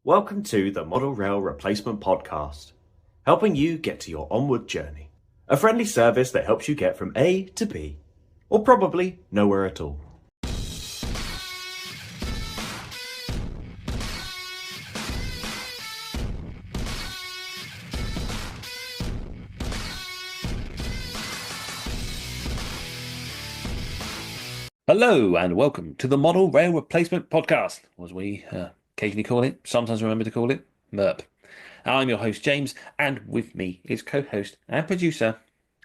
Welcome to the Model Rail Replacement Podcast, helping you get to your onward journey. A friendly service that helps you get from A to B, or probably nowhere at all. Hello and welcome to the Model Rail Replacement Podcast, or as we occasionally call it, sometimes remember to call it, MERP. I'm your host, James, and with me is co-host and producer.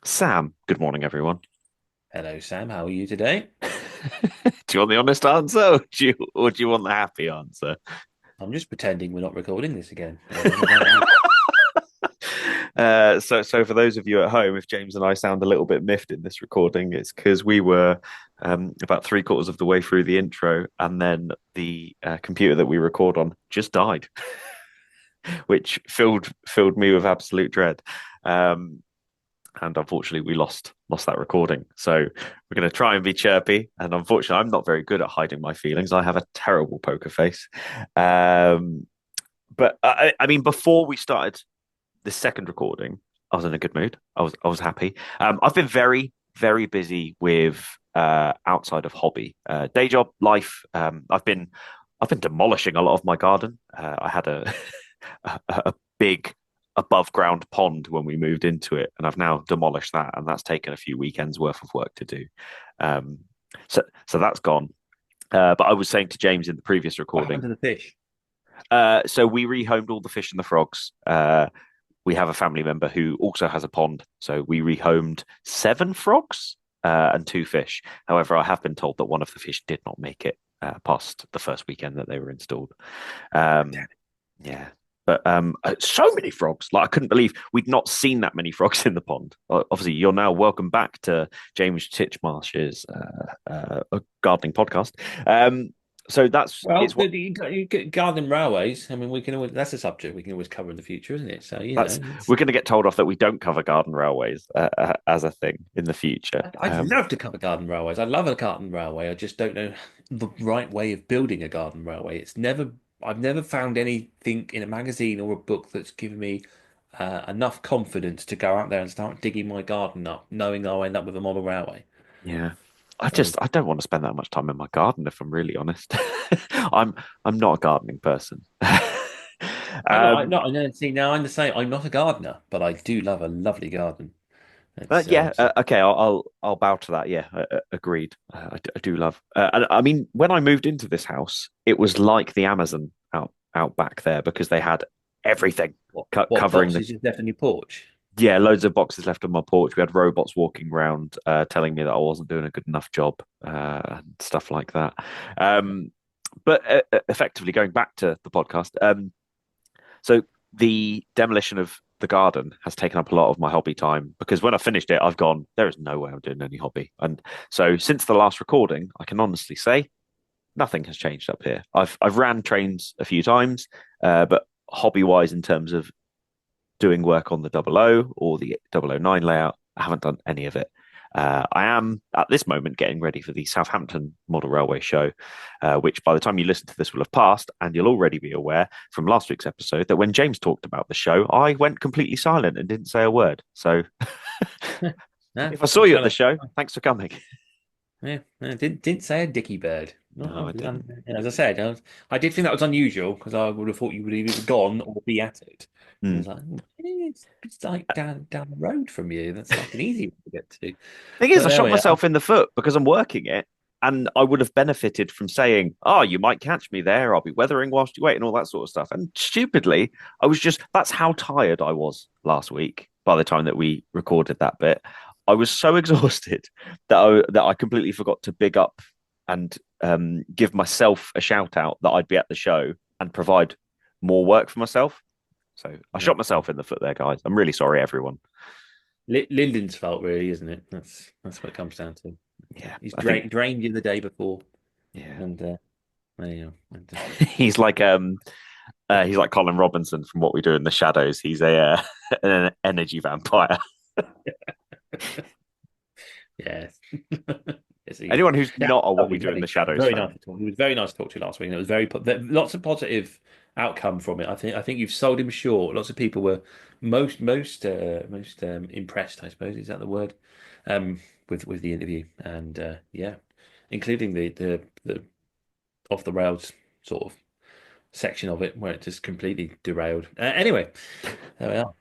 Sam, good morning, everyone. Hello, Sam. How are you today? Do you want the honest answer, or do you want the happy answer? I'm just pretending we're not recording this again. So for those of you at home, if James and I sound a little bit miffed in this recording, it's because we were about three-quarters of the way through the intro, and then the computer that we record on just died, which filled me with absolute dread. And unfortunately, we lost that recording. So we're going to try and be chirpy. And unfortunately, I'm not very good at hiding my feelings. I have a terrible poker face. But I mean, before we started the second recording, I was in a good mood. I was happy. I've been very, very busy with outside of hobby, day job, life. I've been demolishing a lot of my garden. I had a big above ground pond when we moved into it, and I've now demolished that, and that's taken a few weekends worth of work to do. So that's gone. But I was saying to James in the previous What happened recording, to the fish? so we rehomed all the fish and the frogs. We have a family member who also has a pond, so we rehomed 7 frogs and 2 fish. However, I have been told that one of the fish did not make it past the first weekend that they were installed. Yeah. But so many frogs. Like, I couldn't believe we'd not seen that many frogs in the pond. Obviously, you're now welcome back to James Titchmarsh's gardening podcast. So that's Well, it's what garden railways. I mean, we can always, that's a subject we can always cover in the future, isn't it? So that's we're going to get told off that we don't cover garden railways as a thing in the future. I'd love to cover garden railways. I love a garden railway. I just don't know the right way of building a garden railway. I've never found anything in a magazine or a book that's given me enough confidence to go out there and start digging my garden up, knowing I'll end up with a model railway. Yeah. So, I don't want to spend that much time in my garden, if I'm really honest. I'm not a gardening person. I'm not. I know. See, now I'm the same. I'm not a gardener, but I do love a lovely garden. It's Yeah, so okay, I'll bow to that. Yeah, agreed. I do love. And I mean, when I moved into this house, it was like the Amazon out back there, because they had everything what covering boxes is left on your porch? yeah, loads of boxes left on my porch. We had robots walking around telling me that I wasn't doing a good enough job and stuff like that. But effectively, going back to the podcast, so the demolition of the garden has taken up a lot of my hobby time, because when I finished it, I've gone, there is no way I'm doing any hobby. And so since the last recording, I can honestly say nothing has changed up here. I've ran trains a few times, but hobby wise, in terms of doing work on the 00 or the 009 layout, I haven't done any of it. I am at this moment getting ready for the Southampton Model Railway show, which by the time you listen to this will have passed, and you'll already be aware from last week's episode that when James talked about the show, I went completely silent and didn't say a word. So Yeah, if I saw you at the show, thanks for coming. yeah, didn't say a dicky bird. No, I didn't. As I said, I did think that was unusual because I would have thought you would have either gone or be at it. I Mm. was like, it's like down the road from you. That's like an easy one to get to. Thing is, But I there shot we are. myself in the foot because I'm working it, and I would have benefited from saying, "Oh, you might catch me there. I'll be weathering whilst you wait," and all that sort of stuff. And stupidly, I was just—that's how tired I was last week. By the time that we recorded that bit, I was so exhausted that I completely forgot to big up and give myself a shout out that I'd be at the show and provide more work for myself. So I Yeah. shot myself in the foot there, guys. I'm really sorry, everyone. Lyndon's fault, really, isn't it? That's what it comes down to. Yeah, He's I think drained you the day before, yeah. and there you go. He's like he's like Colin Robinson from What We Do in the Shadows. He's a an energy vampire. Yes. Yes, he is. Anyone who's Yeah, not a What lovely, We Do in very, the Shadows very nice fan. to talk. He was very nice to talk to you last week. And it was lots of positive outcome from it. I think you've sold him short. Lots of people were most impressed, I suppose. Is that the word? With the interview, and yeah, including the off the rails sort of section of it where it just completely derailed. Anyway, there we are.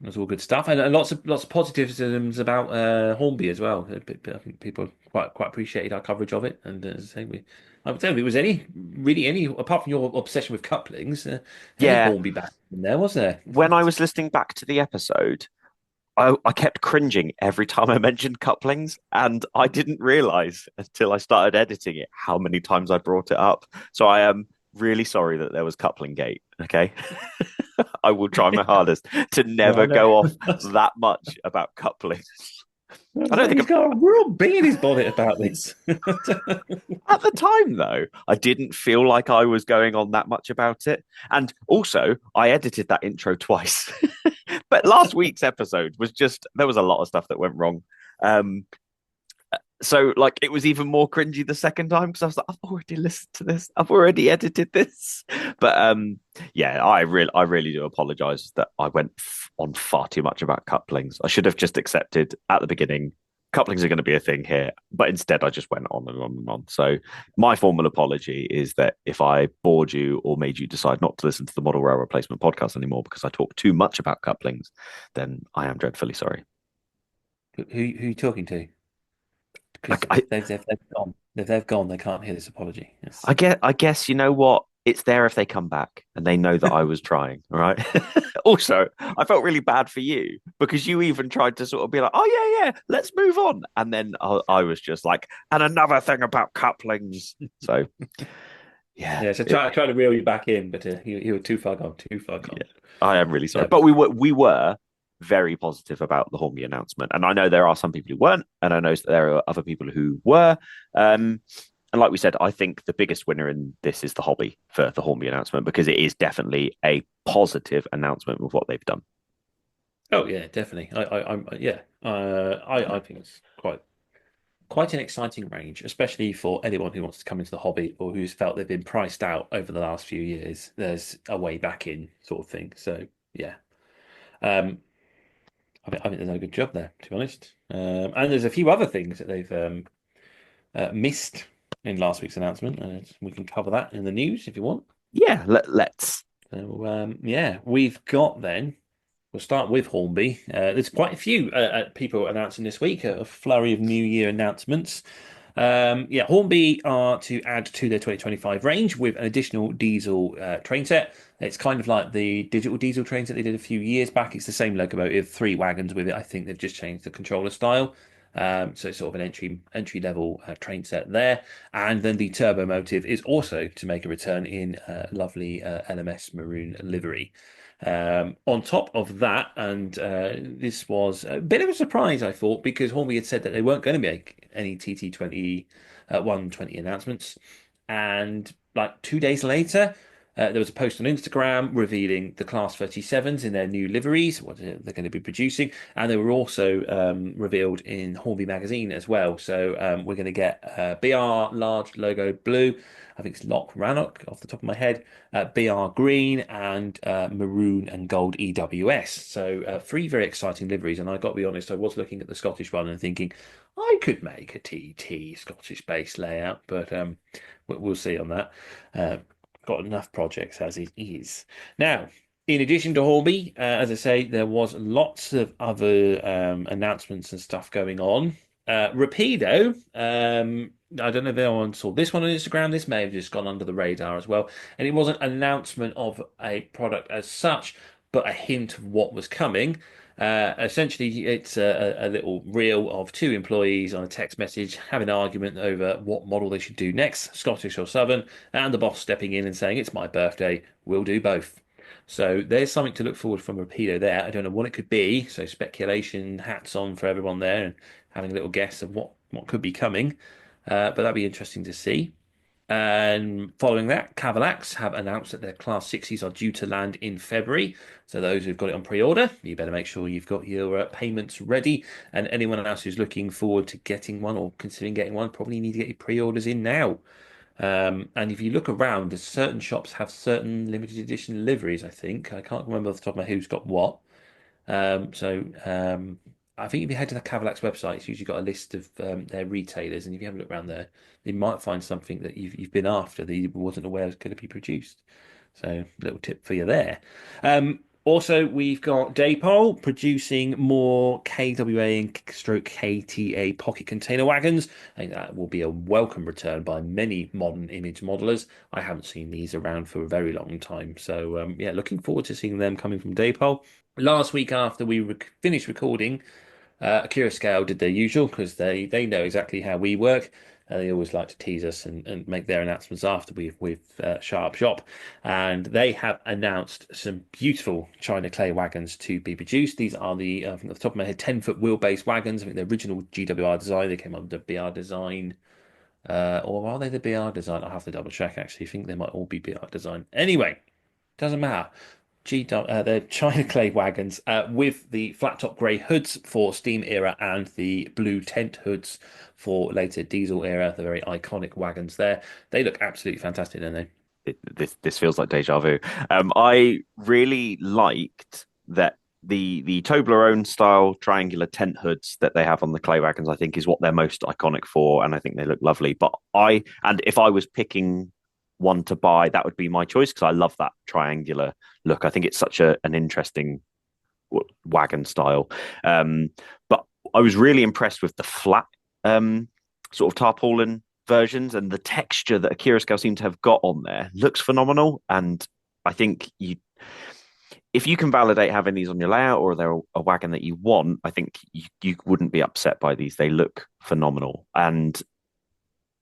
That's all good stuff, and lots of positivisms about Hornby as well. I think people quite appreciated our coverage of it, and as I say, I don't think there was any apart from your obsession with couplings, any Yeah, Hornby back in there, was there? when I was listening back to the episode, I kept cringing every time I mentioned couplings, and I didn't realize until I started editing it how many times I brought it up. So I am really sorry that there was coupling gate. Okay. I will try my hardest to No, I never know. go off that much about couplings. I don't think He's got a real bee in his bonnet about this. at the time, though, I didn't feel like I was going on that much about it. And also, I edited that intro twice. But last week's episode was just, there was a lot of stuff that went wrong. Um, so like it was even more cringy the second time because I was like, I've already listened to this, I've already edited this. But yeah, I really do apologize that I went on far too much about couplings. I should have just accepted at the beginning couplings are going to be a thing here, but instead I just went on and on and on. So my formal apology is that if I bored you or made you decide not to listen to the Model Rail Replacement podcast anymore because I talk too much about couplings, then I am dreadfully sorry. Who are you talking to? I, Because I, they've gone. If they've gone, they can't hear this apology. Yes. I guess you know what? It's there if they come back and they know that I was trying. All right. Also, I felt really bad for you because you even tried to sort of be like, "Oh yeah, yeah, let's move on," and then I was just like, "And another thing about couplings." So yeah, Yeah, so try to reel you back in, but you were too far gone, too far gone. yeah, I am really sorry, No, but we were very positive about the Hornby announcement, and I know there are some people who weren't, and I know there are other people who were. Um, and like we said, I think the biggest winner in this is the hobby for the Hornby announcement because it is definitely a positive announcement with what they've done. oh yeah, definitely. I'm yeah. I think it's quite an exciting range, especially for anyone who wants to come into the hobby or who's felt they've been priced out over the last few years. There's a way back in sort of thing. So yeah, um, I think they've done a good job there, to be honest. And there's a few other things that they've missed in last week's announcement, and we can cover that in the news if you want. Yeah, let's. So yeah, we've got then. We'll start with Hornby. There's quite a few people announcing this week, a flurry of New Year announcements. Yeah, Hornby are to add to their 2025 range with an additional diesel train set. It's kind of like the digital diesel trains that they did a few years back. It's the same locomotive, 3 wagons with it. I think they've just changed the controller style. So it's sort of an entry level train set there. And then the turbo motive is also to make a return in lovely LMS maroon livery. On top of that, and this was a bit of a surprise, I thought, because Hornby had said that they weren't going to make any TT20 120 announcements. And like 2 days later, there was a post on Instagram revealing the Class 37s in their new liveries, what they're going to be producing. And they were also revealed in Hornby magazine as well. So we're going to get BR large logo blue. I think it's Lock Rannoch off the top of my head, BR green, and maroon and gold EWS. So 3 very exciting liveries. And I got to be honest, I was looking at the Scottish one and thinking I could make a TT Scottish base layout, but we'll see on that. Got enough projects as it is. Now, in addition to Hornby, as I say, there was lots of other announcements and stuff going on. Rapido, I don't know if anyone saw this one on Instagram. This may have just gone under the radar as well. And it wasn't an announcement of a product as such, but a hint of what was coming. Essentially, it's a little reel of 2 employees on a text message having an argument over what model they should do next, Scottish or Southern, and the boss stepping in and saying, "It's my birthday, we'll do both." So there's something to look forward from Rapido there. I don't know what it could be. So speculation hats on for everyone there and having a little guess of what could be coming. But that'd be interesting to see. And following that, Cavalax have announced that their Class 60s are due to land in February. So those who've got it on pre-order, you better make sure you've got your payments ready. And anyone else who's looking forward to getting one or considering getting one, probably need to get your pre-orders in now. And if you look around, there's certain shops have certain limited edition liveries, I think. I can't remember off the top of my head who's got what. So I think if you head to the Cavalax website, it's usually got a list of their retailers, and if you have a look around there, you might find something that you've been after that you wasn't aware was going to be produced. So little tip for you there. Also, we've got Daypol producing more KWA and stroke KTA pocket container wagons. I think that will be a welcome return by many modern image modelers. I haven't seen these around for a very long time. So yeah, looking forward to seeing them coming from Daypol. Last week after we finished recording, Akira Scale did their usual because they know exactly how we work. They always like to tease us and make their announcements after we've shut up shop. And they have announced some beautiful China clay wagons to be produced. These are from the top of my head, 10-foot wheelbase wagons. I think the original GWR design, they came under BR design. Or are they the BR design? I'll have to double check actually. I think they might all be BR design. Anyway, doesn't matter. The China clay wagons with the flat top grey hoods for steam era and the blue tent hoods for later diesel era. The very iconic wagons there. They look absolutely fantastic, don't they? This feels like deja vu. I really liked that the Toblerone style triangular tent hoods that they have on the clay wagons. I think is what they're most iconic for, and I think they look lovely. But if I was picking one to buy, that would be my choice because I love that triangular look. I think it's such an interesting wagon style. But I was really impressed with the flat sort of tarpaulin versions, and the texture that Akira Scale seem to have got on there looks phenomenal. And I think if you can validate having these on your layout or they're a wagon that you want, I think you wouldn't be upset by these. They look phenomenal. And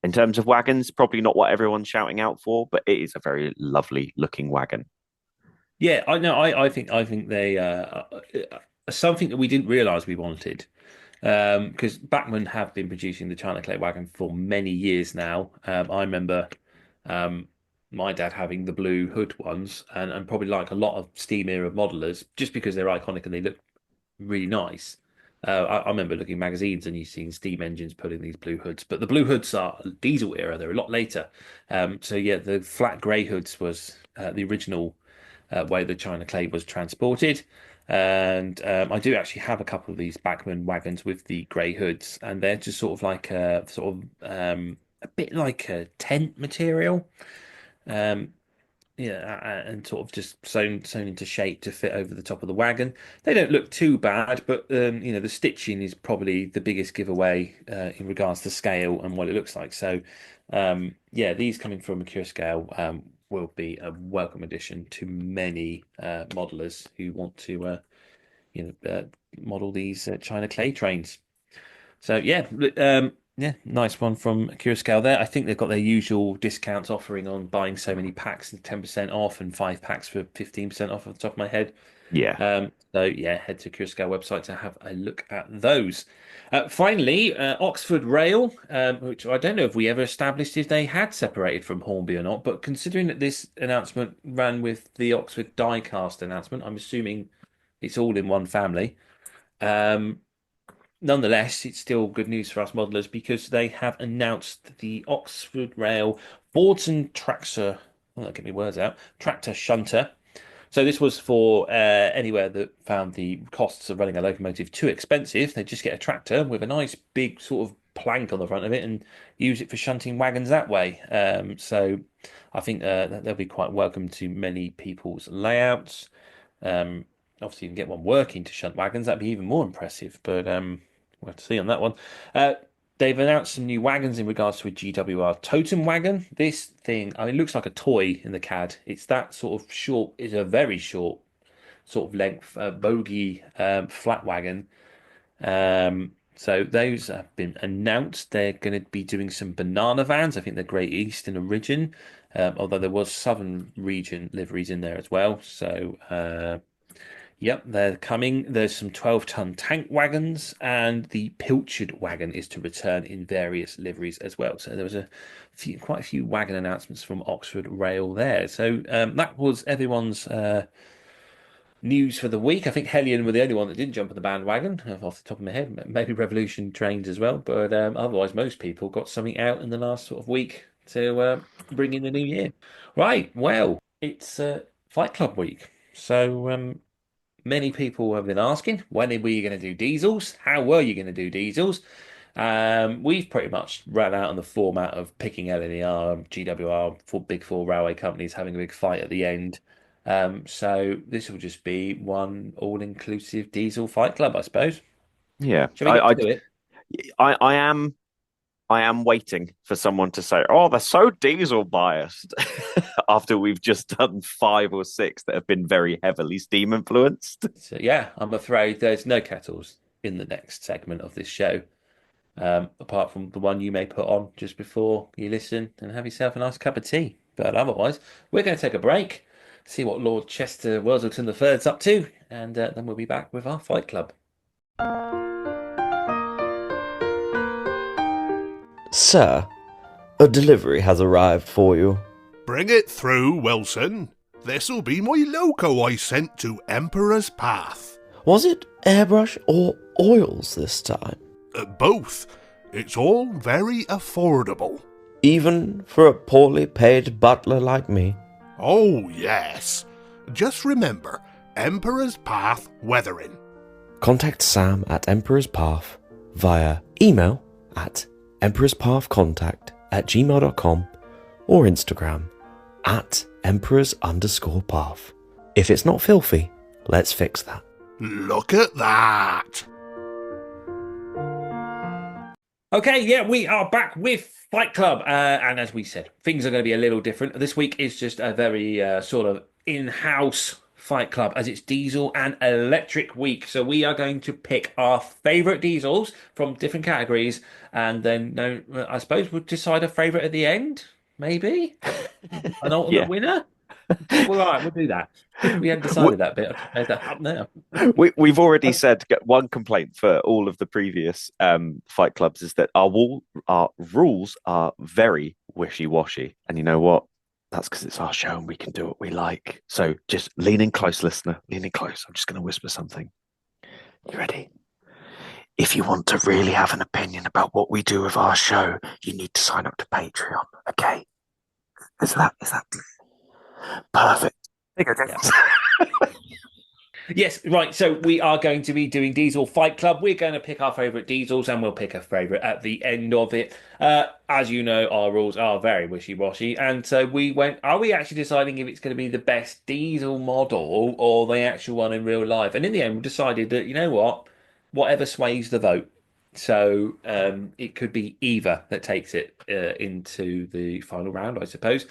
in terms of wagons, probably not what everyone's shouting out for, but it is a very lovely looking wagon. Yeah, I know. I think they something that we didn't realize we wanted. Because Bachmann have been producing the China Clay wagon for many years now. I remember um, my dad having the blue hood ones, and probably like a lot of steam era modelers, just because they're iconic and they look really nice. I remember looking at magazines and you've seen steam engines putting these blue hoods, but the blue hoods are diesel era. They're a lot later. So yeah, the flat grey hoods was the original way the China clay was transported. And I do actually have a couple of these Bachmann wagons with the grey hoods, and they're just sort of like a bit like a tent material. Um, yeah, and sort of just sewn into shape to fit over the top of the wagon. They don't look too bad, but the stitching is probably the biggest giveaway in regards to scale and what it looks like. So, yeah, these coming from Mercure Scale will be a welcome addition to many modelers who want to, model these China clay trains. So yeah, nice one from Cura Scale there. I think they've got their usual discounts offering on buying so many packs and 10% off and 5 packs for 15% off the top of my head. Yeah. So yeah, head to Cura Scale website to have a look at those. Finally, Oxford Rail, which I don't know if we ever established if they had separated from Hornby or not, but considering that this announcement ran with the Oxford Diecast announcement, I'm assuming it's all in one family. Um, Nonetheless, it's still good news for us modelers because they have announced the Oxford Rail Boardson Tractor. Oh, that get me words out. Tractor shunter. So this was for anywhere that found the costs of running a locomotive too expensive. They just get a tractor with a nice big sort of plank on the front of it and use it for shunting wagons that way. So I think that they'll be quite welcome to many people's layouts. Um, Obviously, you can get one working to shunt wagons. That'd be even more impressive. But we'll have to see on that one. They've announced some new wagons in regards to a GWR totem wagon. This thing, I mean, it looks like a toy in the CAD. It's that sort of short, it's a very short sort of length bogie flat wagon. So those have been announced. They're going to be doing some banana vans. I think they're Great Eastern origin, although there was Southern region liveries in there as well. So yep, they're coming. There's some 12-ton tank wagons, and the pilchard wagon is to return in various liveries as well. So there was quite a few wagon announcements from Oxford Rail there. So that was everyone's news for the week. I think Hellion were the only one that didn't jump on the bandwagon, off the top of my head. Maybe Revolution trains as well, but otherwise most people got something out in the last sort of week to bring in the new year. Right, well, it's Fight Club week. So many people have been asking, when were you going to do diesels? How were you going to do diesels? We've pretty much run out on the format of picking LNER, GWR, big four railway companies having a big fight at the end. So this will just be one all-inclusive diesel fight club, I suppose. Yeah, Shall we get to it? I am waiting for someone to say, "Oh, they're so diesel biased," after we've just done 5 or 6 that have been very heavily steam influenced. So, yeah, I'm afraid there's no kettles in the next segment of this show, apart from the one you may put on just before you listen and have yourself a nice cup of tea. But otherwise, we're going to take a break, see what Lord Chester Worthington III's up to, and then we'll be back with our Fight Club. Sir, a delivery has arrived for you. Bring it through, Wilson. This'll be my loco I sent to Emperor's Path. Was it airbrush or oils this time? Both. It's all very affordable. Even for a poorly paid butler like me? Oh, yes. Just remember, Emperor's Path Weathering. Contact Sam at Emperor's Path via email at emperorspathcontact@gmail.com or Instagram at emperors_path. If it's not filthy, let's fix that. Look at that. Okay, yeah, we are back with Fight Club. And as we said, things are going to be a little different. This week is just a very sort of in-house Fight Club, as it's diesel and electric week. So we are going to pick our favourite diesels from different categories, and then I suppose we'll decide a favourite at the end, maybe? An ultimate winner? Well, all right, we'll do that. We hadn't decided that bit. I've made that up now. We've already said one complaint for all of the previous Fight Clubs is that our rules are very wishy-washy. And you know what? That's because it's our show and we can do what we like. So just lean in close, listener. Lean in close. I'm just going to whisper something. You ready? If you want to really have an opinion about what we do with our show, you need to sign up to Patreon. Okay? Is that perfect? There you go, James. Yes, right. So we are going to be doing Diesel Fight Club. We're going to pick our favourite diesels and we'll pick a favourite at the end of it. As you know, our rules are very wishy-washy. And so we went, are we actually deciding if it's going to be the best diesel model or the actual one in real life? And in the end, we decided that, you know what, whatever sways the vote. So it could be either that takes it into the final round, I suppose.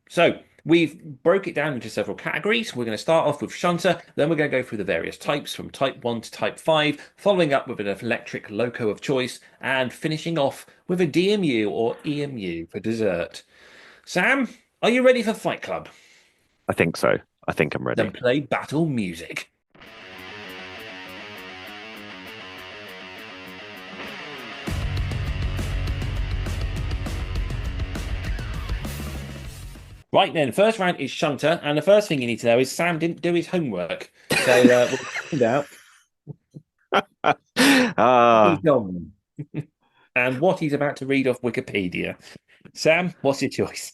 So we've broke it down into several categories. We're going to start off with shunter, then we're going to go through the various types from type 1 to type 5, following up with an electric loco of choice, and finishing off with a DMU or EMU for dessert. Sam, are you ready for Fight Club? I think so. I think I'm ready. Then play battle music. Right then, first round is shunter, and the first thing you need to know is Sam didn't do his homework. So we'll find out he's done and what he's about to read off Wikipedia. Sam, what's your choice?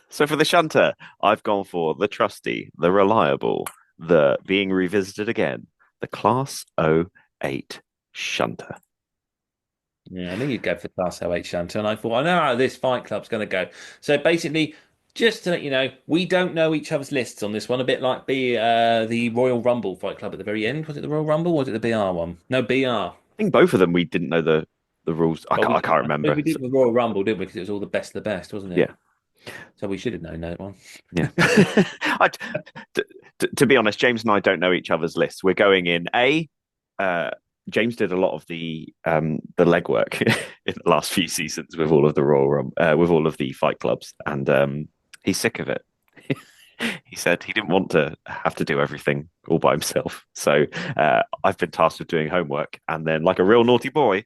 So for the shunter, I've gone for the trusty, the reliable, the being revisited again, the Class 08 shunter. Yeah, I knew you'd go for Class 08 shunter, and I thought, I know how this Fight Club's going to go. So basically, just to let you know, we don't know each other's lists on this one, a bit like the Royal Rumble Fight Club at the very end. Was it the Royal Rumble or was it the BR one? No, BR. I think both of them we didn't know the rules. I can't remember. We did the Royal Rumble, didn't we? Because it was all the best of the best, wasn't it? Yeah. So we should have known that one. Yeah. To be honest, James and I don't know each other's lists. We're going in James did a lot of the legwork in the last few seasons with all of the with all of the Fight Clubs, and he's sick of it. He said he didn't want to have to do everything all by himself. So I've been tasked with doing homework, and then, like a real naughty boy,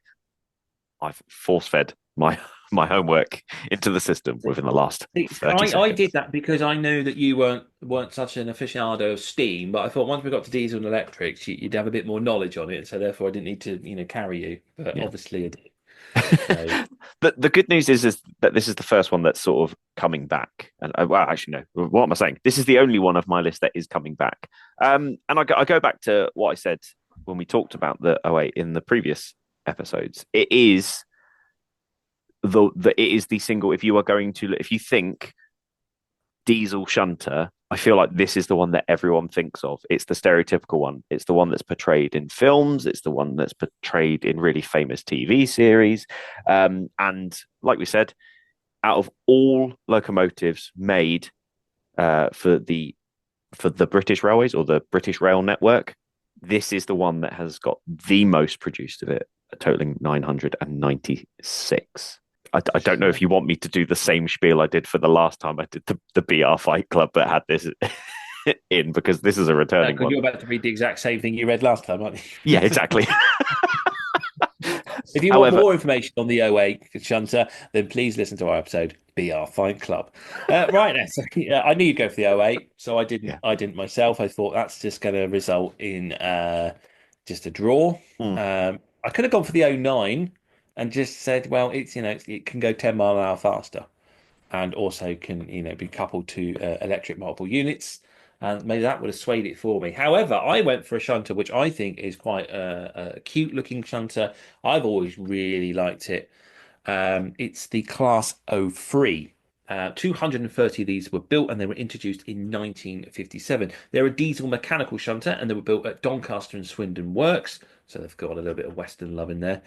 I've force-fed my homework into the system within the last 30 seconds. I did that because I knew that you weren't such an aficionado of steam, but I thought once we got to diesel and electrics, you'd have a bit more knowledge on it, so therefore I didn't need to carry you. But obviously I did. So, The good news is that this is the first one that's sort of coming back. And well, actually, no. What am I saying? This is the only one of my list that is coming back. And I go back to what I said when we talked about the '08 in the previous episodes. It is the single. If you think diesel shunter, I feel like this is the one that everyone thinks of. It's the stereotypical one. It's the one that's portrayed in films. It's the one that's portrayed in really famous TV series. And like we said, out of all locomotives made for the British Railways or the British Rail Network, this is the one that has got the most produced of it, totaling 996. I don't know if you want me to do the same spiel I did for the last time I did the BR Fight Club that had this in, because this is a returning one. You're about to read the exact same thing you read last time, aren't you? Yeah, exactly. If you want more information on the '08 shunter, then please listen to our episode BR Fight Club. Right then, so, I knew you'd go for the '08, so I didn't. Yeah. I didn't myself. I thought that's just going to result in just a draw. I could have gone for the '09 and just said, well, it can go 10 mile an hour faster, and also can be coupled to electric multiple units. And maybe that would have swayed it for me. However, I went for a shunter, which I think is quite a cute looking shunter. I've always really liked it. It's the Class 03. 230 of these were built and they were introduced in 1957. They're a diesel mechanical shunter and they were built at Doncaster and Swindon Works. So they've got a little bit of Western love in there.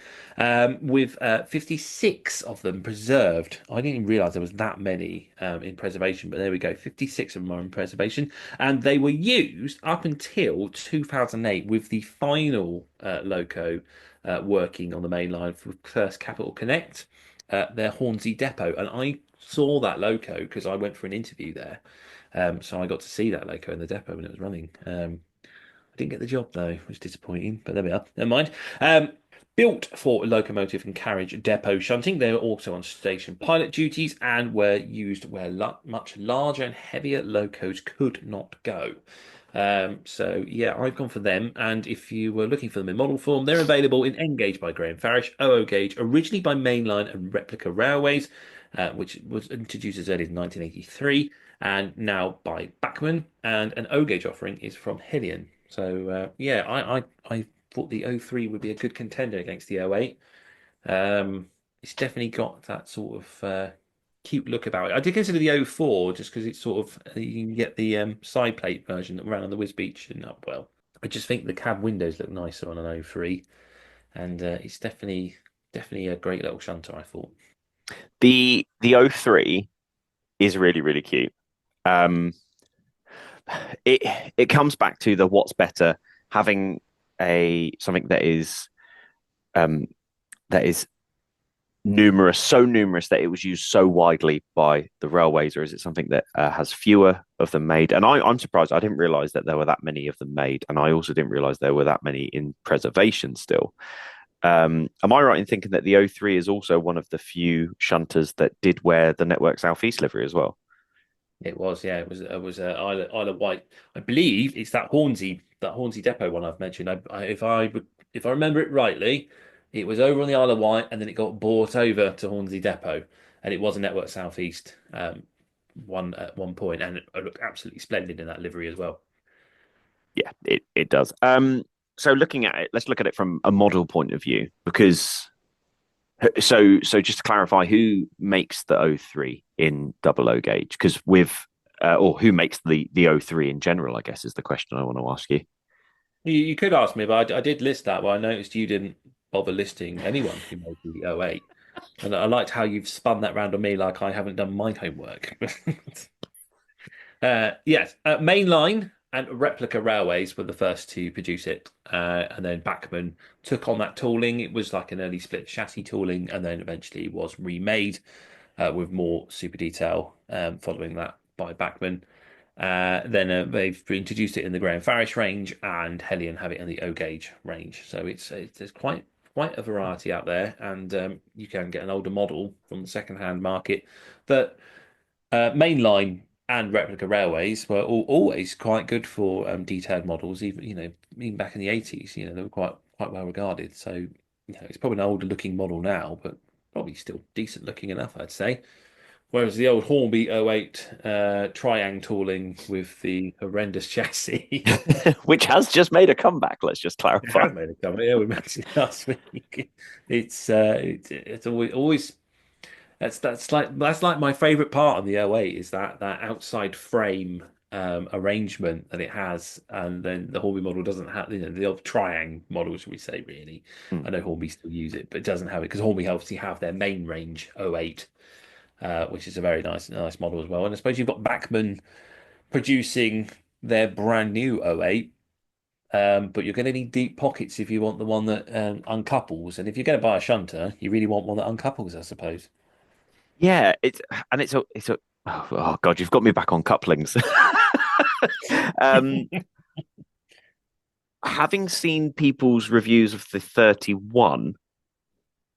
With 56 of them preserved. I didn't even realise there was that many in preservation, but there we go. 56 of them are in preservation. And they were used up until 2008 with the final loco working on the main line for First Capital Connect, their Hornsey depot. And I saw that loco because I went for an interview there. So I got to see that loco in the depot when it was running. I didn't get the job though, which is disappointing, but there we are. Never mind. Built for locomotive and carriage depot shunting, they were also on station pilot duties and were used where much larger and heavier locos could not go. So yeah, I've gone for them. And if you were looking for them in model form, they're available in N gauge by Graham Farish, OO gauge, originally by Mainline and Replica Railways, which was introduced as early as 1983, and now by Bachmann. And an O gauge offering is from Helion. So yeah, I thought the '03 would be a good contender against the '08. It's definitely got that sort of cute look about it. I did consider the '04 just because it's sort of you can get the side plate version that ran on the Wisbeach and Upwell. I just think the cab windows look nicer on an '03, and it's definitely a great little shunter, I thought. The '03 is really, really cute. It comes back to the what's better, having something that is numerous, so numerous that it was used so widely by the railways, or is it something that has fewer of them made? And I'm surprised. I didn't realize that there were that many of them made, and I also didn't realize there were that many in preservation still. Am I right in thinking that the '03 is also one of the few shunters that did wear the Network South East livery as well? It was, yeah. It was Isle of Wight. I believe it's that Hornsey depot one I've mentioned. If I remember it rightly, it was over on the Isle of Wight, and then it got bought over to Hornsey depot, and it was a Network South East one at one point, and it looked absolutely splendid in that livery as well. Yeah, it does. So looking at it, let's look at it from a model point of view, because so just to clarify, who makes the '03 in double O gauge? Because or who makes the '03 in general, I guess, is the question I want to ask you. You could ask me, but I did list that, but I noticed you didn't bother listing anyone who made the '08. And I liked how you've spun that round on me like I haven't done my homework. Yes, Mainline and Replica Railways were the first to produce it. And then Bachmann took on that tooling. It was like an early split chassis tooling, and then eventually was remade with more super detail following that by Bachmann. Then they've introduced it in the Graham Farish range, and Helion have it in the O gauge range. So there's quite a variety out there, and you can get an older model from the second-hand market. But Mainline and Replica Railways were always quite good for detailed models, even back in the '80s. They were quite well regarded. So it's probably an older looking model now, but probably still decent looking enough, I'd say. Whereas the old Hornby 08 Triang tooling with the horrendous chassis. Which has just made a comeback. Let's just It clarify. has made a comeback. Yeah, we mentioned it last week. It's always that's like my favorite part of the O8 is that outside frame arrangement that it has, and then the Hornby model doesn't have the old Triang model, should we say? Really, I know Hornby still use it, but it doesn't have it because Hornby obviously have their main range O8, which is a very nice model as well. And I suppose you've got Bachmann producing their brand new O8. But you're going to need deep pockets if you want the one that uncouples. And if you're going to buy a shunter, you really want one that uncouples, I suppose. Yeah, it's a oh God, you've got me back on couplings. um, Having seen people's reviews of the 31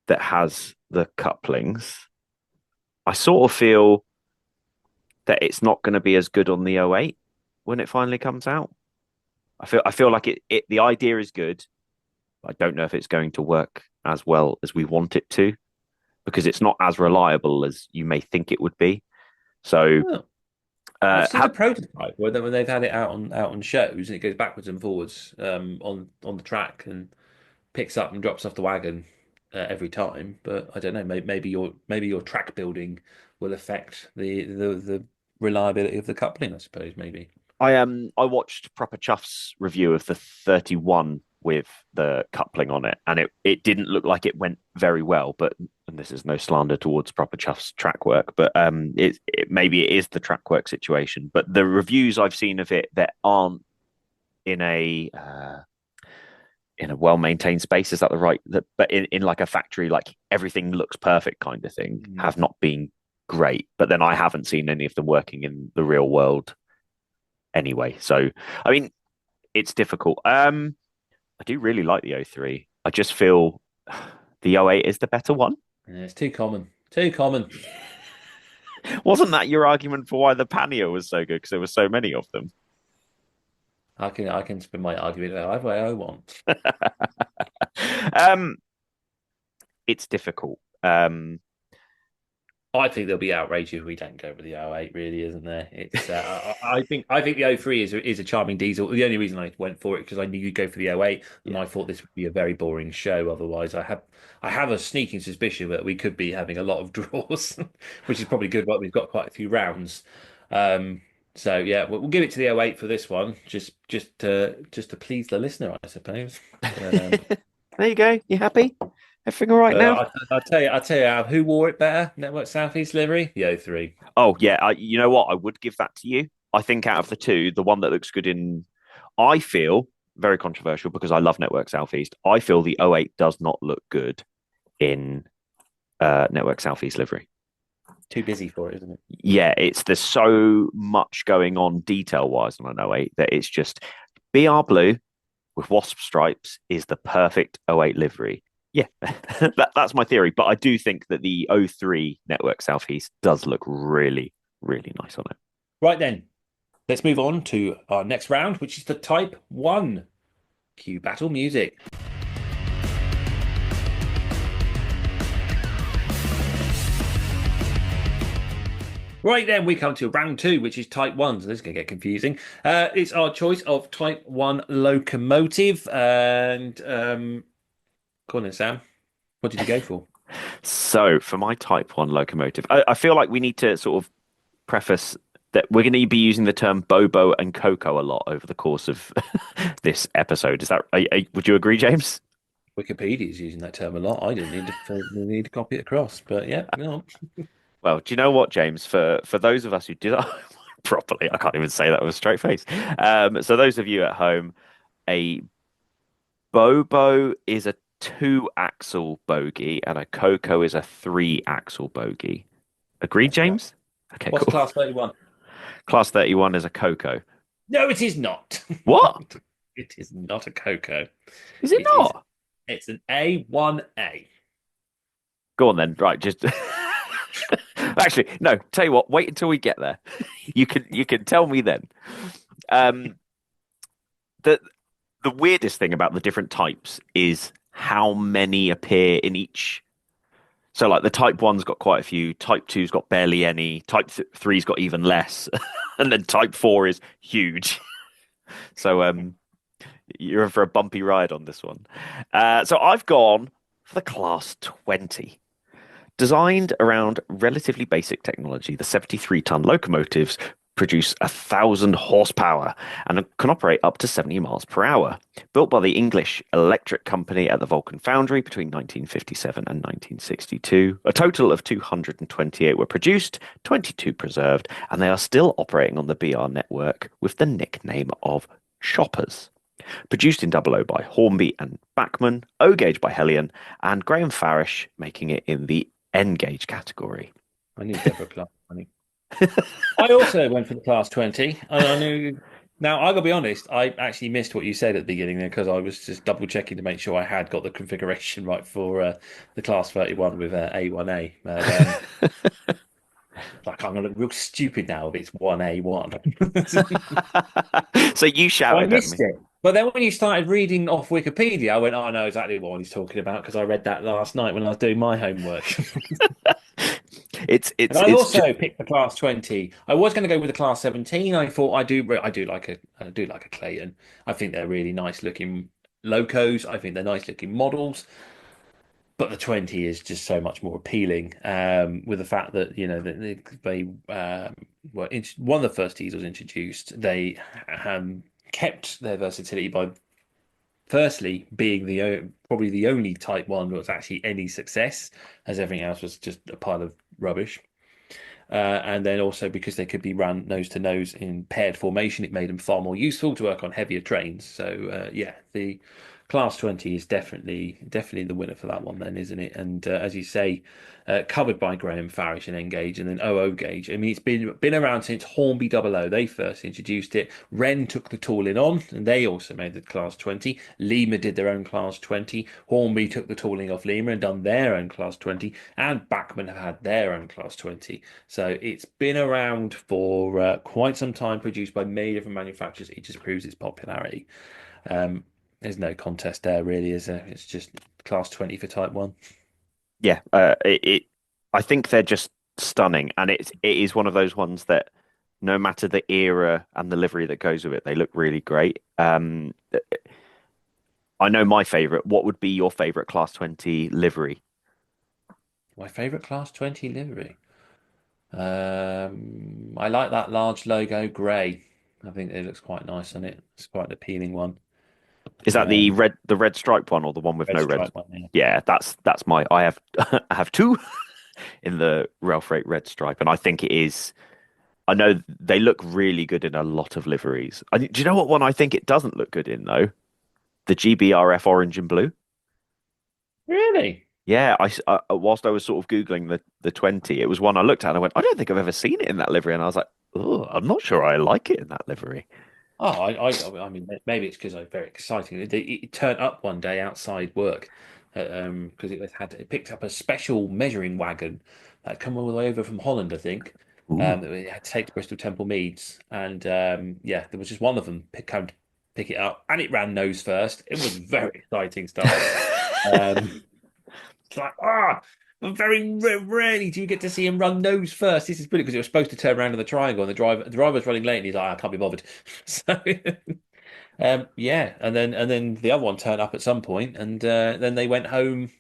that has the couplings, I sort of feel that it's not going to be as good on the 08 when it finally comes out. I feel like it the idea is good. I don't know if it's going to work as well as we want it to, because it's not as reliable as you may think it would be. So Oh. I've seen a prototype where when they've had it out on shows and it goes backwards and forwards on the track and picks up and drops off the wagon every time. But I don't know. Maybe your track building will affect the reliability of the coupling. I suppose maybe. I watched Proper Chuff's review of the 31 with the coupling on it, and it didn't look like it went very well. But and this is no slander towards Proper Chuff's track work, but maybe it is the track work situation. But the reviews I've seen of it that aren't in a well maintained space, is that the right? But in like a factory, like everything looks perfect kind of thing, have not been great. But then I haven't seen any of them working in the real world anyway. So I mean, it's difficult. I do really like the 03. I just feel the 08 is the better one. Yeah, it's too common. Too common. Wasn't that your argument for why the Pannier was so good? Because there were so many of them. I can spin my argument either way I want. It's difficult. I think there'll be outrage if we don't go with the 08, really, isn't there? It's I think the 03 is a charming diesel. The only reason I went for it because I knew you'd go for the 08, and I thought this would be a very boring show. Otherwise, I have a sneaking suspicion that we could be having a lot of draws, which is probably good. But we've got quite a few rounds. So yeah, we'll give it to the 08 for this one, just to please the listener, I suppose. There you go. You happy? Everything all right now? I'll tell you, who wore it better? Network Southeast livery, the 03. Oh yeah, you know what? I would give that to you. I think out of the two, the one that looks good I feel very controversial because I love Network Southeast. I feel the 08 does not look good in Network Southeast livery. Too busy for it, isn't it? Yeah, there's so much going on detail wise on an 08 that it's just BR blue with wasp stripes is the perfect 08 livery. Yeah, that's my theory. But I do think that the 03 Network Southeast does look really, really nice on it. Right then, let's move on to our next round, which is the Type 1. Cue battle music. Right then, we come to round 2, which is Type 1. So this is going to get confusing. It's our choice of Type 1 locomotive. And go on then, Sam. What did you go for? So for my Type 1 locomotive, I feel like we need to sort of preface that we're going to be using the term Bobo and Coco a lot over the course of this episode. Is that? Would you agree, James? Wikipedia is using that term a lot. I didn't need to copy it across, but yeah, no. Well, do you know what, James? For those of us who did properly, I can't even say that with a straight face. So those of you at home, a Bobo is a 2-axle bogie and a Coco is a 3-axle bogie. Agreed, James? Okay, What's cool. Class 31? Class 31 is a Coco. No, it is not. What? It is not a Coco. Is it not? It's an A1A. Go on then. Right, just actually, no. Tell you what. Wait until we get there. You can tell me then. The weirdest thing about the different types is how many appear in each. So like the Type 1's got quite a few, Type 2's got barely any, Type 3's got even less, and then Type 4 is huge. So you're in for a bumpy ride on this one. So I've gone for the Class 20. Designed around relatively basic technology, the 73-ton locomotives produce 1,000 horsepower and can operate up to 70 miles per hour. Built by the English Electric Company at the Vulcan Foundry between 1957 and 1962, a total of 228 were produced, 22 preserved, and they are still operating on the BR network with the nickname of Choppers. Produced in 00 by Hornby and Bachmann, O gauge by Hellion, and Graham Farish making it in the N gauge category. I knew Deborah Clark. I also went for the Class 20. I knew. Now, I got to be honest, I actually missed what you said at the beginning there because I was just double checking to make sure I had got the configuration right for the Class 31 with A1A. Like, I'm going to look real stupid now if it's 1A1. So you shouted I missed at me. it. But then when you started reading off Wikipedia, I went, oh, I know exactly what he's talking about because I read that last night when I was doing my homework. It's And I also picked the Class 20. I was going to go with the Class 17. I thought I do like a Clayton. I think they're really nice looking locos. I think they're nice looking models. But the 20 is just so much more appealing with the fact that they were one of the first diesels introduced. They kept their versatility by firstly being probably the only Type 1 that was actually any success, as everything else was just a pile of rubbish. And then also because they could be run nose to nose in paired formation, it made them far more useful to work on heavier trains. So the Class 20 is definitely the winner for that one then, isn't it? And as you say, covered by Graham Farish and N-Gauge and then OO gauge. I mean, it's been around since Hornby 00. They first introduced it. Wren took the tooling on and they also made the Class 20. Lima did their own Class 20. Hornby took the tooling off Lima and done their own Class 20. And Bachmann have had their own Class 20. So it's been around for quite some time, produced by many different manufacturers. It just proves its popularity. There's no contest there, really, is there? It's just Class 20 for Type 1. Yeah, I think they're just stunning, and it is one of those ones that no matter the era and the livery that goes with it, they look really great. I know my favorite. What would be your favorite Class 20 livery? My favorite Class 20 livery. I like that large logo grey. I think it looks quite nice on it. It's quite an appealing one. Is that the red stripe one or the one with no red? One, yeah, that's my. I have two in the Rail Freight red stripe, and I think it is. I know they look really good in a lot of liveries. Do you know what one I think it doesn't look good in though? The GBRF orange and blue. Really? Yeah, whilst I was sort of Googling the 20, it was one I looked at and I went, I don't think I've ever seen it in that livery. And I was like, oh, I'm not sure I like it in that livery. Oh, I mean, maybe it's because I'm very exciting. It turned up one day outside work because it picked up a special measuring wagon that had come all the way over from Holland, I think. It had to take to Bristol Temple Meads, and there was just one of them come to pick it up, and it ran nose first. It was very exciting stuff. It's like very rarely do you get to see him run nose first. This is brilliant because it was supposed to turn around in the triangle, and the driver's running late, and he's like, I can't be bothered. So, and then the other one turned up at some point, and then they went home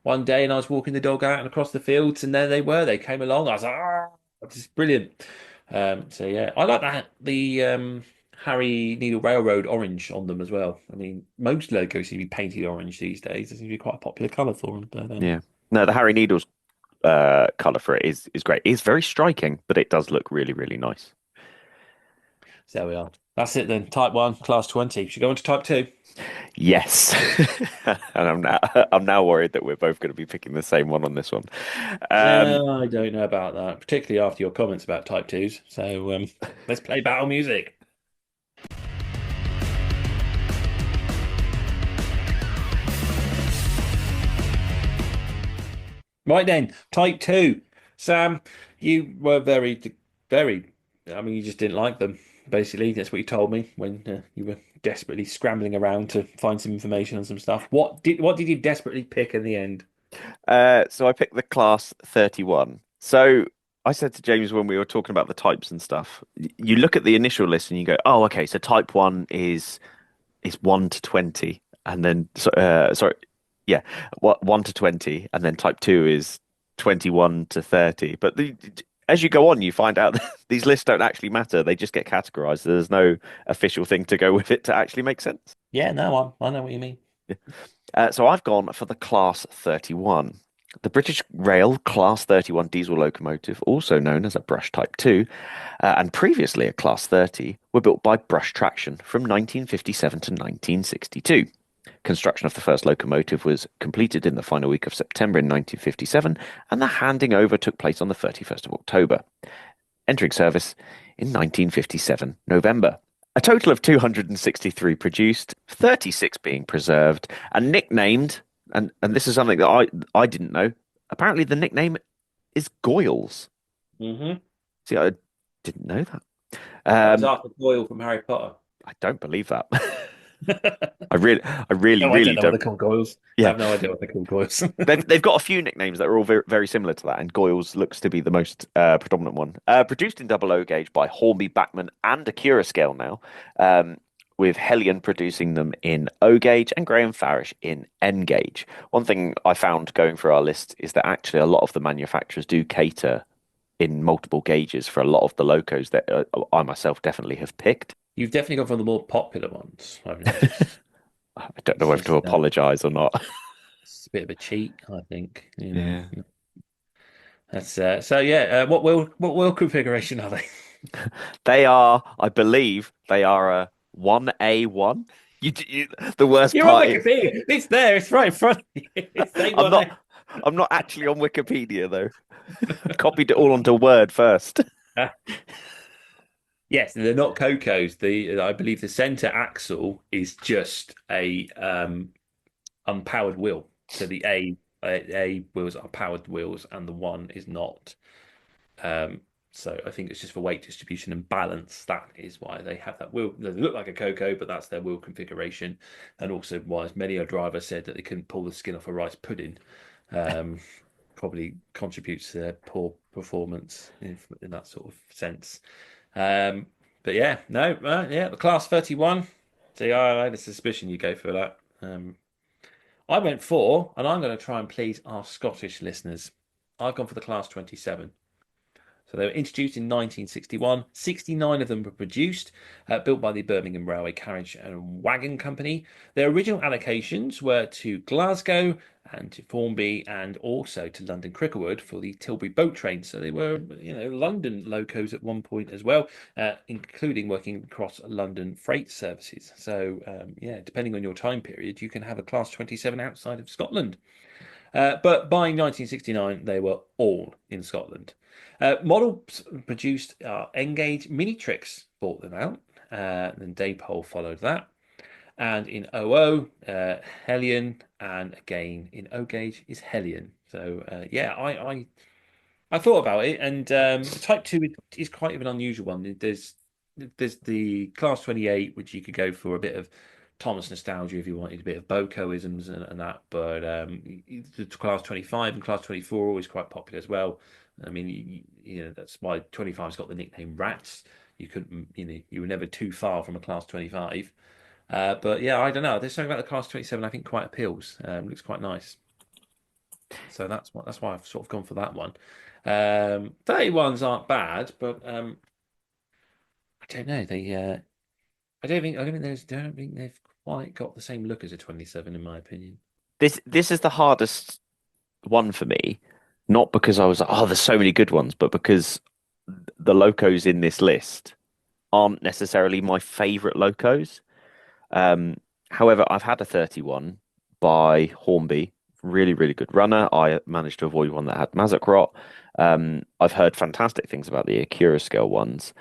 one day, and I was walking the dog out and across the fields, and there they were. They came along. I was like, this is brilliant. I like that the Harry Needle Railroad orange on them as well. I mean, most logos seem to be painted orange these days. It seems to be quite a popular colour for them. But, yeah. No, the Harry Needles colour for it is great. It's very striking, but it does look really, really nice. So there we are. That's it then. Type 1, Class 20. Should we go on to Type 2? Yes. And I'm now worried that we're both going to be picking the same one on this one. I don't know about that, particularly after your comments about Type 2s. So let's play battle music. Right then, Type 2. Sam, you were very, very, I mean, you just didn't like them. basically. That's what you told me when you were desperately scrambling around to find some information on some stuff. What did you desperately pick in the end? So I picked the class 31. So I said to James when we were talking about the types and stuff, you look at the initial list and you go, oh, okay, so type 1 is 1 to 20, and then sorry, yeah, what 1 to 20, and then type 2 is 21 to 30. But as you go on, you find out that these lists don't actually matter. They just get categorized. There's no official thing to go with it to actually make sense. Yeah, no, I know what you mean. So I've gone for the Class 31. The British Rail Class 31 diesel locomotive, also known as a Brush Type 2, and previously a Class 30, were built by Brush Traction from 1957 to 1962. Construction of the first locomotive was completed in the final week of September in 1957, and the handing over took place on the 31st of October, entering service in 1957 November. A total of 263 produced, 36 being preserved, and nicknamed, and this is something that I didn't know. Apparently, the nickname is Goyles. Mm-hmm. See, I didn't know that. That was Arthur Doyle from Harry Potter. I don't believe that. I really, No, I don't know what they're called, Goyles. Yeah. I have no idea what they're called, Goyles. They've got a few nicknames that are all very, very similar to that, and Goyles looks to be the most predominant one. Produced in double O gauge by Hornby, Bachmann, and Acura scale now, with Hellion producing them in O gauge and Graham Farish in N gauge. One thing I found going through our list is that actually a lot of the manufacturers do cater in multiple gauges for a lot of the locos that I myself definitely have picked. You've definitely gone for the more popular ones. I've noticed. I don't know whether to apologise or not. It's a bit of a cheat, I think. You know. Yeah. That's so. Yeah. What wheel configuration are they? They are, I believe, they are a 1A1. The worst You're part on is Wikipedia. It's there. It's right in front of you. It's A1A. I'm not actually on Wikipedia though. Copied it all onto Word first. Yes, they're not Cocos. I believe the center axle is just a unpowered wheel. So the A wheels are powered wheels, and the one is not. So I think it's just for weight distribution and balance. That is why they have that wheel. They look like a Coco, but that's their wheel configuration, and also why many a driver said that they couldn't pull the skin off a rice pudding. Probably contributes to their poor performance in that sort of sense. But yeah, no, yeah, the Class 31. See, I had a suspicion you go for that. I went for, and I'm going to try and please our Scottish listeners. I've gone for the Class 27. So they were introduced in 1961. 69 of them were produced, built by the Birmingham Railway Carriage and Wagon Company. Their original allocations were to Glasgow and to Formby and also to London Cricklewood for the Tilbury boat train. So they were, London locos at one point as well, including working across London freight services. So, depending on your time period, you can have a Class 27 outside of Scotland. But by 1969, they were all in Scotland. Models produced N-Gauge Minitrix bought them out, then Daypole followed that. And in OO, Hellion, and again in O gauge is Hellion. So I thought about it, and Type 2 is quite an unusual one. There's the Class 28, which you could go for a bit of Thomas nostalgia if you wanted a bit of Boco-isms and that, but the Class 25 and Class 24 are always quite popular as well. I mean, that's why 25's got the nickname Rats. You couldn't, you were never too far from a Class 25. But yeah, I don't know. There's something about the Class 27 I think quite appeals. Looks quite nice. So that's why I've sort of gone for that one. 31s aren't bad, but I don't know. I don't think they've quite got the same look as a 27 in my opinion. This is the hardest one for me, not because I was like, oh, there's so many good ones, but because the locos in this list aren't necessarily my favorite locos. However, I've had a 31 by Hornby, really, really good runner. I managed to avoid one that had Mazak rot. I've heard fantastic things about the Acura scale ones,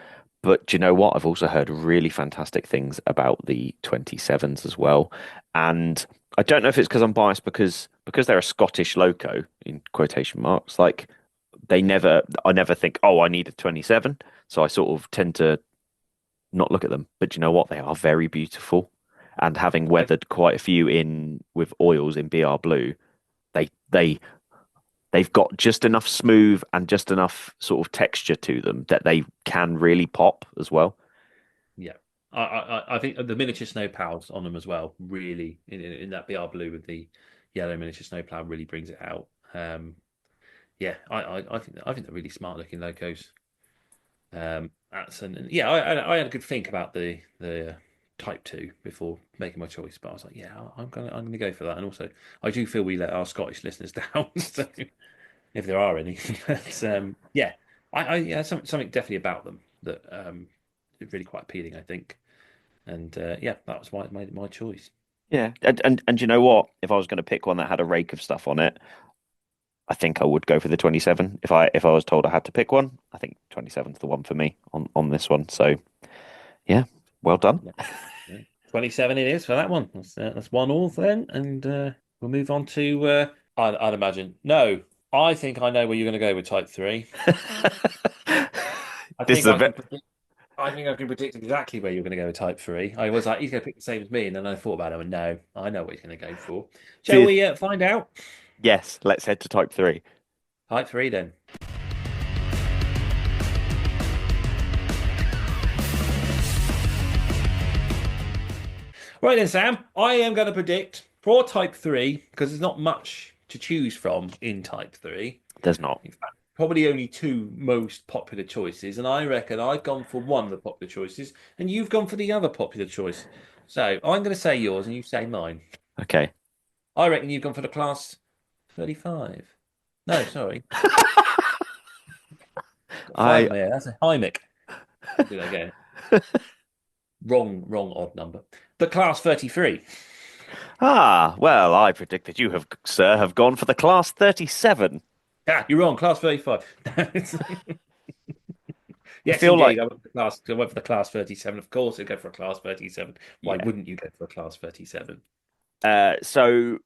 but do you know what? I've also heard really fantastic things about the 27s as well. And I don't know if it's because I'm biased because they're a Scottish loco in quotation marks. Like I never think, oh, I need a 27. So I sort of tend to not look at them. But you know what? They are very beautiful. And having weathered quite a few in with oils in BR Blue, they they've got just enough smooth and just enough sort of texture to them that they can really pop as well. Yeah. I think the miniature snow plows on them as well, really, in that BR Blue with the yellow miniature snow plow really brings it out. Yeah, I think they're really smart looking locos. Yeah, I had a good think about the Type 2 before making my choice, but I was like, yeah, I'm gonna go for that. And also, I do feel we let our Scottish listeners down, so if there are any. But yeah, yeah, something definitely about them that is really quite appealing, I think. And yeah, that was my choice. Yeah, and you know what? If I was going to pick one that had a rake of stuff on it, I think I would go for the 27. If I was told I had to pick one, I think 27 is the one for me on this one. So yeah, well done. Yeah. 27 it is for that one. That's 1-1 then, and we'll move on to. I'd imagine. No, I think I know where you're going to go with Type 3. I This think is a I bit. can predict. I think I can predict exactly where you're going to go with Type 3. I was like, he's going to pick the same as me, and then I thought about it, and no, I know what he's going to go for. Shall we find out? Yes, let's head to Type 3. Type 3 then. Right then, Sam, I am going to predict for Type 3, because there's not much to choose from in Type 3. There's not. In fact, probably only two most popular choices, and I reckon I've gone for one of the popular choices, and you've gone for the other popular choice. So I'm going to say yours, and you say mine. Okay. I reckon you've gone for the Class 35. No, sorry. I Yeah, that's a Hymic. Do that again. Wrong odd number. The Class 33. well, I predict that you have, sir, have gone for the Class 37. Ah, you're wrong. Class 35. Yes, feel indeed. like- I went for the Class 37. Of course, I'd go for a Class 37. Why Yeah. wouldn't you go for a Class 37? So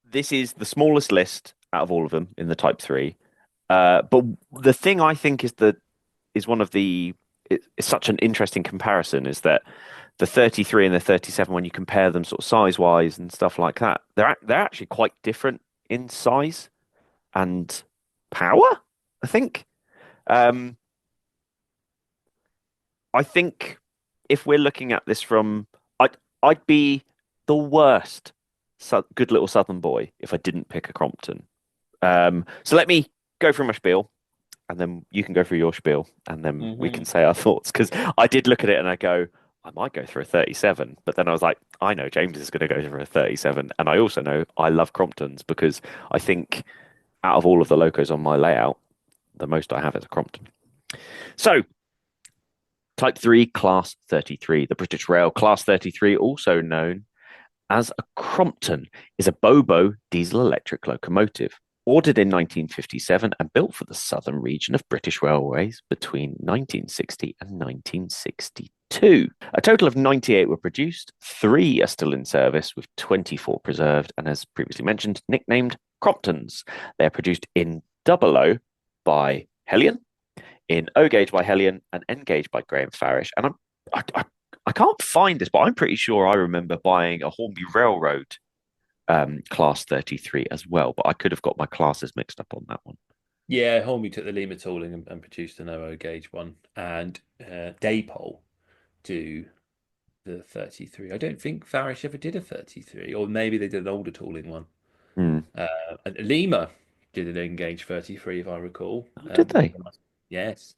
this is the smallest list out of all of them in the Type 3. But the thing I think is one of the it's such an interesting comparison is that the 33 and the 37, when you compare them sort of size wise and stuff like that, they're actually quite different in size and power, I think. I think if we're looking at this from, I'd be the worst good little Southern boy if I didn't pick a Crompton. So let me go through my spiel, and then you can go through your spiel, and then we can say our thoughts. Because I did look at it and I go, I might go for a 37, but then I was like, I know James is going to go for a 37, and I also know I love Cromptons because I think out of all of the locos on my layout, the most I have is a Crompton. So Type 3, Class 33. The British Rail Class 33, also known as a Crompton, is a Bobo diesel-electric locomotive. Ordered in 1957 and built for the southern region of British Railways between 1960 and 1962. A total of 98 were produced, 3 are still in service, with 24 preserved, and as previously mentioned, nicknamed Cromptons. They are produced in double O by Hellion, in O gauge by Hellion, and N gauge by Graham Farish. And I can't find this, but I'm pretty sure I remember buying a Hornby Railroad Class 33 as well, but I could have got my classes mixed up on that one. Yeah, Hornby took the Lima tooling and produced an OO gauge one, and Daypole do the 33. I don't think Farish ever did a 33, or maybe they did an older tooling one. Lima did an N gauge 33, if I recall. Did they? Yes.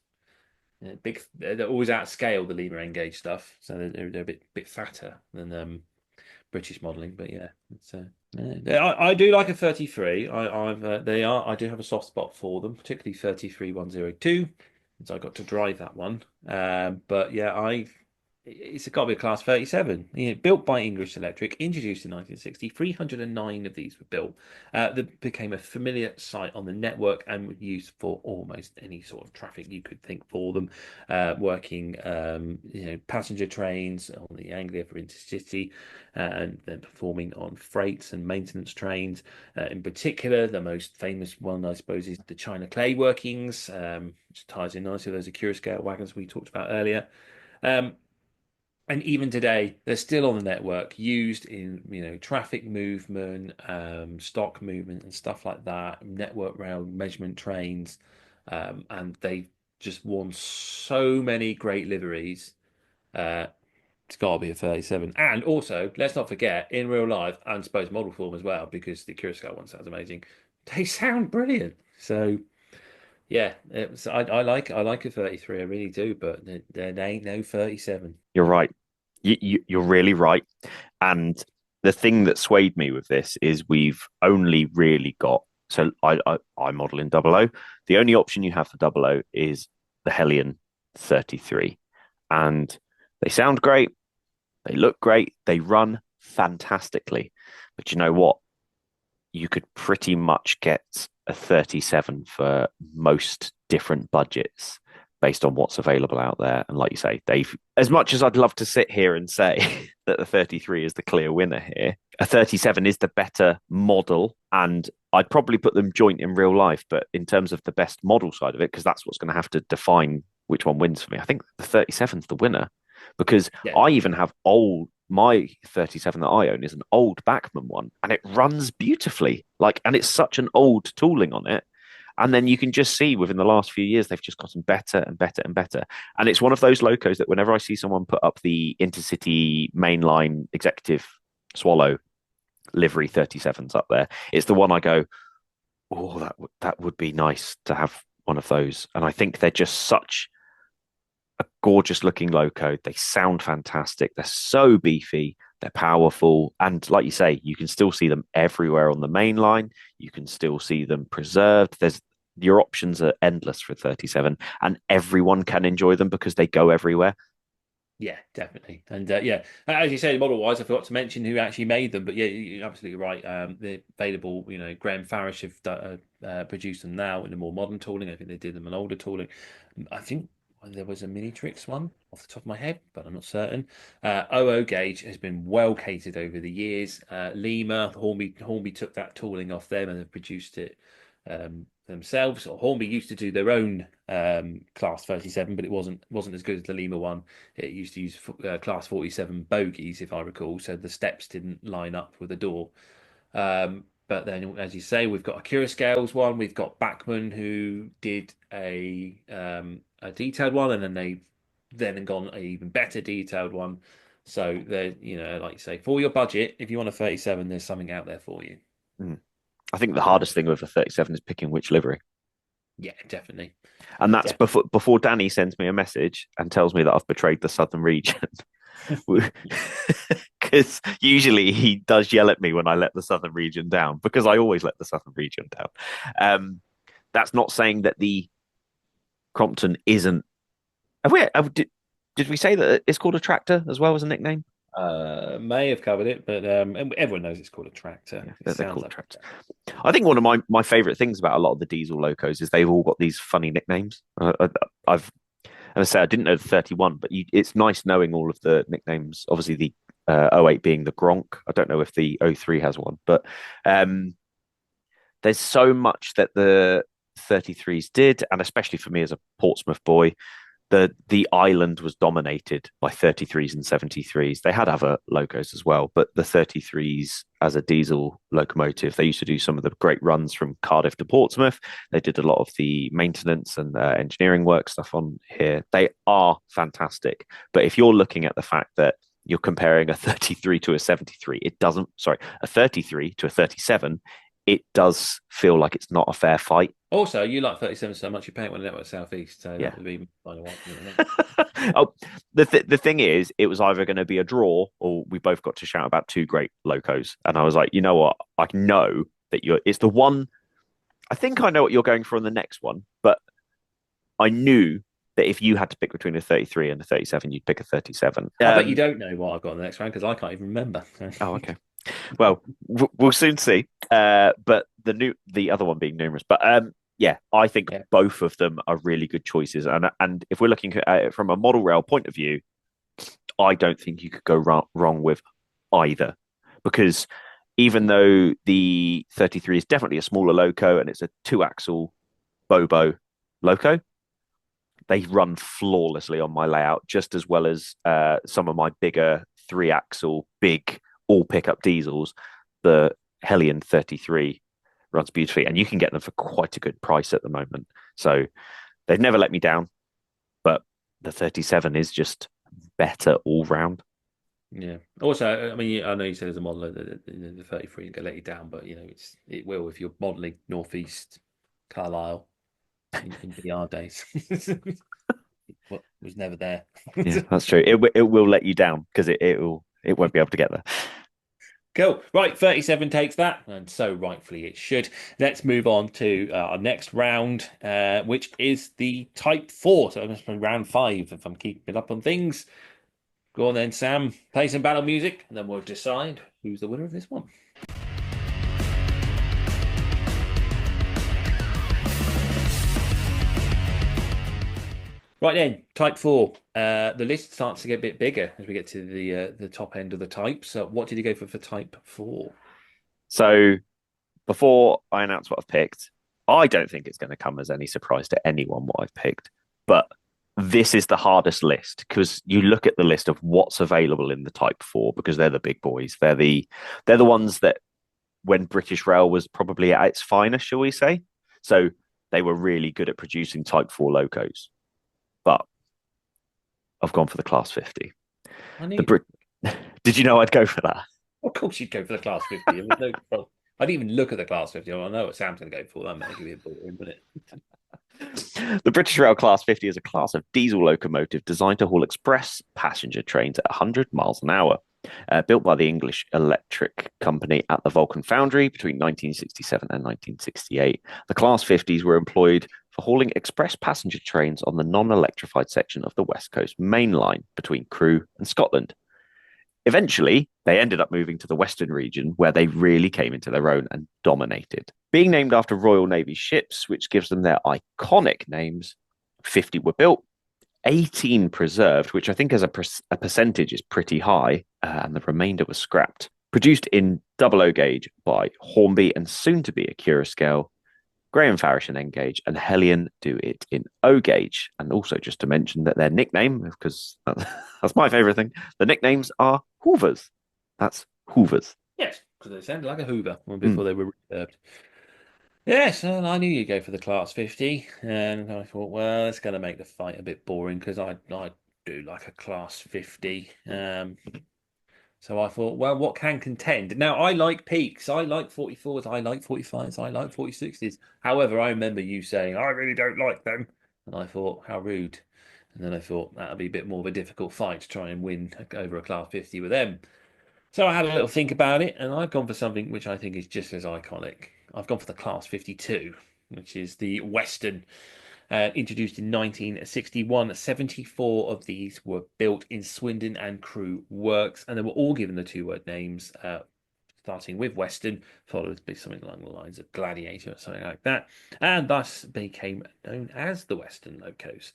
Big. They're always out of scale, the Lima N gauge stuff, so they're a bit fatter than British modelling. But yeah, it's I do like a 33. I do have a soft spot for them, particularly 33102, since I got to drive that one. But yeah, it's got to be a Class 37. Built by English Electric, introduced in 1960. 309 of these were built. That became a familiar sight on the network and were used for almost any sort of traffic you could think for them. Working, passenger trains on the Anglia for intercity, and then performing on freights and maintenance trains. In particular, the most famous one, I suppose, is the China Clay workings, which ties in nicely with those Accurascale wagons we talked about earlier. And even today, they're still on the network, used in traffic movement, stock movement, and stuff like that. Network rail measurement trains, and they just won so many great liveries. Uh, it's got to be a 37. And also, let's not forget, in real life, and suppose model form as well, because the Curaçao one sounds amazing. They sound brilliant. So yeah, I like a 33, I really do, but there ain't no 37. You're right. You're really right. And the thing that swayed me with this is we've only really got. So I model in double O. The only option you have for double O is the Hellion 33, and they sound great. They look great. They run fantastically. But you know what? You could pretty much get a 37 for most different budgets based on what's available out there. And like you say, Dave, as much as I'd love to sit here and say that the 33 is the clear winner here, a 37 is the better model. And I'd probably put them joint in real life. But in terms of the best model side of it, because that's what's going to have to define which one wins for me, I think the 37 is the winner. Because I even have my 37 that I own is an old Bachmann one, and it runs beautifully. And it's such an old tooling on it. And then you can just see within the last few years, they've just gotten better and better and better. And it's one of those locos that whenever I see someone put up the Intercity mainline executive Swallow livery 37s up there, it's the one I go, oh, that would be nice to have one of those. And I think they're just such a gorgeous looking loco. They sound fantastic. They're so beefy. They're powerful. And like you say, you can still see them everywhere on the main line. You can still see them preserved. Your options are endless for 37, and everyone can enjoy them because they go everywhere. Yeah, definitely. And yeah, as you say, model wise, I forgot to mention who actually made them, but yeah, you're absolutely right. They're available. Graham Farish have produced them now in a more modern tooling. I think they did them an older tooling. I think there was a Minitrix one off the top of my head, but I'm not certain. OO Gauge has been well catered over the years. Lima, Hornby took that tooling off them and have produced it themselves. Hornby used to do their own Class 37, but it wasn't as good as the Lima one. It used to use Class 47 bogies, if I recall, so the steps didn't line up with the door. But then, as you say, we've got a Curaçao's one. We've got Bachmann, who did a detailed one, and then they've then gone an even better detailed one. So they're, like you say, for your budget, if you want a 37, there's something out there for you. I think the hardest thing with a 37 is picking which livery. Yeah, definitely. And that's before Danny sends me a message and tells me that I've betrayed the Southern region. Because usually he does yell at me when I let the Southern region down, because I always let the Southern region down. That's not saying that the Crompton isn't. Did we say that it's called a tractor as well as a nickname? May have covered it, but everyone knows it's called a tractor. Yeah, they're called tractor. I think one of my favorite things about a lot of the diesel locos is they've all got these funny nicknames. And I say I didn't know the 31, but it's nice knowing all of the nicknames. Obviously, the 08 being the Gronk. I don't know if the 03 has one, but there's so much that the 33s did, and especially for me as a Portsmouth boy, the island was dominated by 33s and 73s. They had other locos as well, but the 33s as a diesel locomotive, they used to do some of the great runs from Cardiff to Portsmouth. They did a lot of the maintenance and engineering work stuff on here. They are fantastic. But if you're looking at the fact that you're comparing a 33 to a 73, a 33 to a 37, it does feel like it's not a fair fight. Also, you like 37 so much, you're paying one network southeast, so that would be kind of what. The thing is, it was either going to be a draw or we both got to shout about two great locos, and I was like, you know what? I know that it's the one. I think I know what you're going for on the next one, but I knew that if you had to pick between a 33 and a 37, you'd pick a 37. I bet you don't know what I've got in the next round because I can't even remember. Oh, okay. Well, we'll soon see. But the other one being numerous. But yeah, I think both of them are really good choices. And if we're looking at it from a model rail point of view, I don't think you could go wrong with either. Because even though the 33 is definitely a smaller loco and it's a 2-axle Bobo loco, they run flawlessly on my layout, just as well as some of my bigger 3-axle, big all pickup diesels. The Hellion 33 runs beautifully, and you can get them for quite a good price at the moment. So they've never let me down, but the 37 is just better all round. Yeah. Also, I mean, I know you said as a modeler that the 33 ain't gonna let you down, but it will if you're modeling Northeast Carlisle in VR days. What was never there. Yeah, that's true. It will let you down because it won't be able to get there. Cool. Right, 37 takes that, and so rightfully it should. Let's move on to our next round, which is the Type 4. So that's round 5, if I'm keeping it up on things. Go on then, Sam. Play some battle music, and then we'll decide who's the winner of this one. Right then, Type 4. The list starts to get a bit bigger as we get to the top end of the types. So what did you go for Type 4? So before I announce what I've picked, I don't think it's going to come as any surprise to anyone what I've picked. But this is the hardest list because you look at the list of what's available in the Type 4 because they're the big boys. They're the ones that when British Rail was probably at its finest, shall we say. So they were really good at producing Type 4 locos. But I've gone for the Class 50. Did you know I'd go for that? Of course you'd go for the Class 50. I didn't even look at the Class 50. I know what Sam's going to go for. That may give you a boring, wouldn't it? The British Rail Class 50 is a class of diesel locomotive designed to haul express passenger trains at 100 miles an hour. Built by the English Electric Company at the Vulcan Foundry between 1967 and 1968, the Class 50s were employed for hauling express passenger trains on the non-electrified section of the West Coast Main Line between Crewe and Scotland. Eventually, they ended up moving to the Western region, where they really came into their own and dominated. Being named after Royal Navy ships, which gives them their iconic names, 50 were built, 18 preserved, which I think as a percentage is pretty high, and the remainder was scrapped. Produced in double O gauge by Hornby and soon to be Acura scale, Graham Farish and N gauge, and Hellion do it in O gauge. And also just to mention that their nickname, because that's my favourite thing, the nicknames are Hoovers. That's Hoovers. Yes, because they sounded like a Hoover before they were reserved. Yes, and I knew you'd go for the Class 50, and I thought, well, it's going to make the fight a bit boring because I do like a Class 50. So I thought, well, what can contend? Now, I like peaks. I like 44s. I like 45s. I like 46s. However, I remember you saying, I really don't like them. And I thought, how rude. And then I thought that'd be a bit more of a difficult fight to try and win over a Class 50 with them. So I had a little think about it, and I've gone for something which I think is just as iconic. I've gone for the Class 52, which is the Western. Introduced in 1961, 74 of these were built in Swindon and Crewe Works, and they were all given the two-word names, starting with Western, followed by something along the lines of Gladiator or something like that, and thus became known as the Western Locos.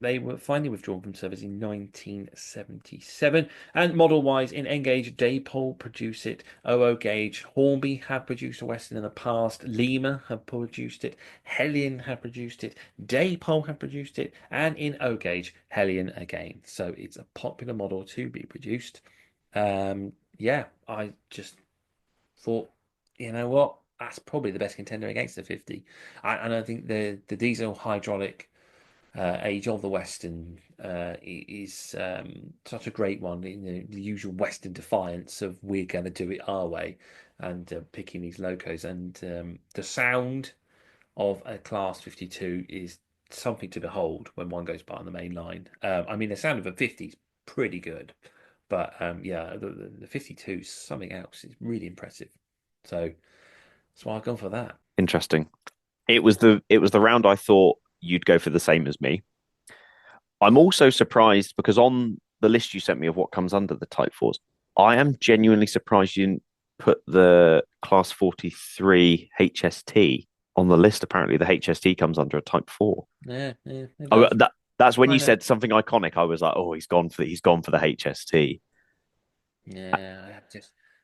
They were finally withdrawn from service in 1977. And model-wise, in N-gauge, Daypol produced it. OO gauge, Hornby have produced a Western in the past. Lima have produced it. Hellion have produced it. Daypol have produced it. And in O gauge, Hellion again. So it's a popular model to be produced. Yeah, I just thought, you know what? That's probably the best contender against the 50. And I think the diesel hydraulic age of the Western is such a great one. The usual Western defiance of we're going to do it our way, and picking these locos, and the sound of a Class 52 is something to behold when one goes by on the main line. I mean, the sound of a 50 is pretty good, but yeah, the 52 is something else. It's really impressive. So that's why I've gone for that. Interesting. It was the round I thought you'd go for the same as me. I'm also surprised because on the list you sent me of what comes under the Type 4s, I am genuinely surprised you didn't put the Class 43 HST on the list. Apparently the HST comes under a Type 4. Yeah. Oh, that's when you said something iconic. I was like, oh, he's gone for the HST. Yeah,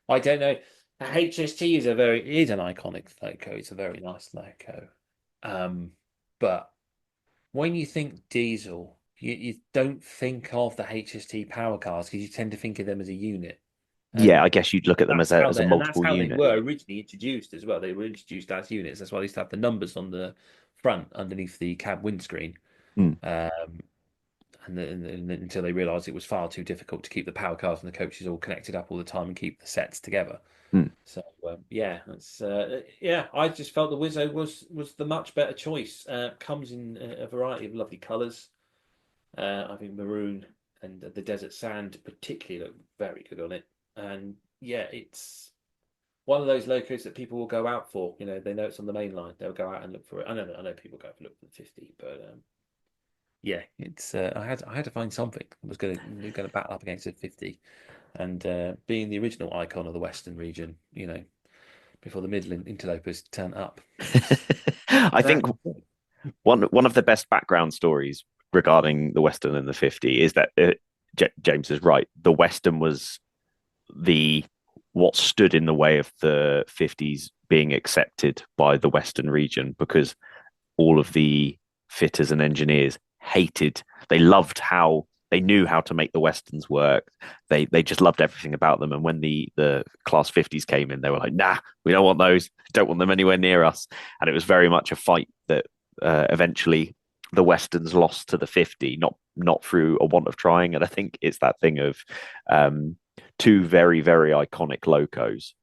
I don't know. The HST is an iconic loco. It's a very nice loco. But when you think diesel, you don't think of the HST power cars because you tend to think of them as a unit. Yeah, I guess you'd look at them as That's a that's multiple how unit. they were originally introduced as well. They were introduced as units. That's why they used to have the numbers on the front underneath the cab windscreen. Mm. And until they realised it was far too difficult to keep the power cars and the coaches all connected up all the time and keep the sets together. Mm. So I just felt the Wizzo was the much better choice. Comes in a variety of lovely colours. I think maroon and the desert sand particularly look very good on it. And yeah, it's one of those locos that people will go out for. You know, they know it's on the main line. They'll go out and look for it. I know people go for look for the 50, but yeah, it's I had to find something that was going to battle up against a 50, and being the original icon of the Western region, you know, before the Midland interlopers turn up. I think one of the best background stories regarding the Western and the 50 is that James is right. The Western was what stood in the way of the 50s being accepted by the Western region, because all of the fitters and engineers they loved how they knew how to make the Westerns work. They just loved everything about them. And when the class 50s came in, they were like, nah, we don't want those. Don't want them anywhere near us. And it was very much a fight that eventually the Westerns lost to the 50, not through a want of trying. And I think it's that thing of two very, very iconic locos.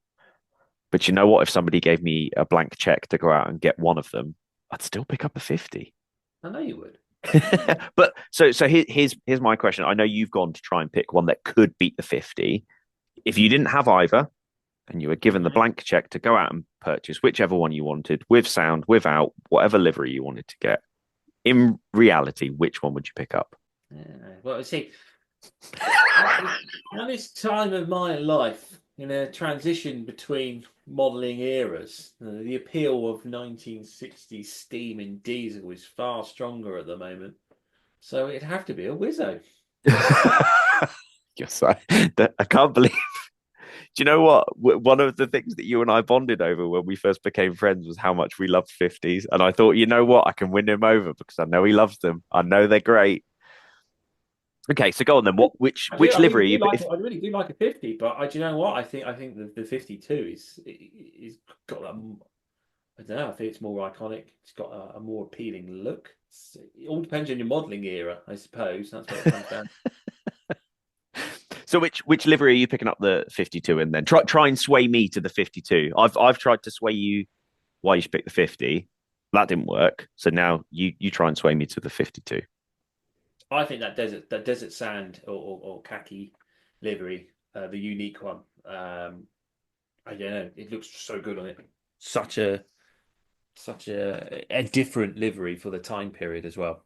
But you know what? If somebody gave me a blank check to go out and get one of them, I'd still pick up a 50. I know you would. But so here's my question. I know you've gone to try and pick one that could beat the 50. If you didn't have either, and you were given the blank check to go out and purchase whichever one you wanted, with sound, without, whatever livery you wanted to get, in reality, which one would you pick up? Well, see, at this time of my life, in a transition between modelling eras, the appeal of 1960s steam and diesel is far stronger at the moment. So it'd have to be a Wizzo. Yes, I can't believe. Do you know what? One of the things that you and I bonded over when we first became friends was how much we loved 50s. And I thought, you know what? I can win him over because I know he loves them. I know they're great. Okay, so go on then. Which livery? I really do like a 50, but do you know what? I think the 52 is got that. I don't know. I think it's more iconic. It's got a more appealing look. It all depends on your modelling era, I suppose. That's what it comes down. So which livery are you picking up the 52 in then? Try and sway me to the 52. I've tried to sway you why you should pick the 50. That didn't work. So now you try and sway me to the 52. I think that desert sand or khaki livery, the unique one. I don't know. It looks so good on it. Such a different livery for the time period as well.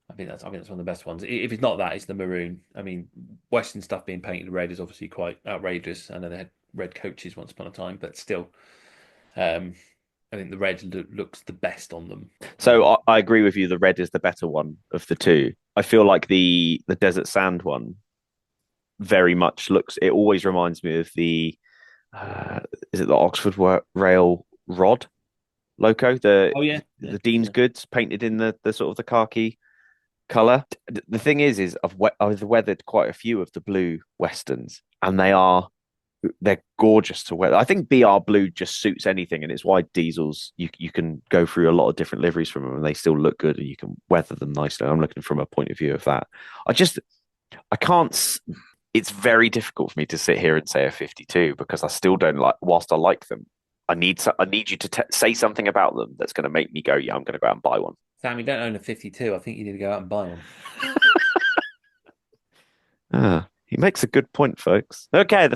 I think that's one of the best ones. If it's not that, it's the maroon. I mean, Western stuff being painted red is obviously quite outrageous. I know they had red coaches once upon a time, but still, I think the red looks the best on them. So I agree with you. The red is the better one of the two. I feel like the desert sand one very much looks. It always reminds me of the. Is it the Oxford Rail Rod loco? The Dean's Goods painted in the sort of the khaki color. The thing is I've weathered quite a few of the blue Westerns, and they're gorgeous to weather. I think BR blue just suits anything, and it's why diesels you can go through a lot of different liveries from them, and they still look good, and you can weather them nicely. I'm looking from a point of view of that. I can't. It's very difficult for me to sit here and say a 52 because I still don't like. Whilst I like them, I need you to say something about them that's going to make me go, yeah, I'm going to go out and buy one. Sam, you don't own a 52. I think you need to go out and buy one. He makes a good point, folks. Okay,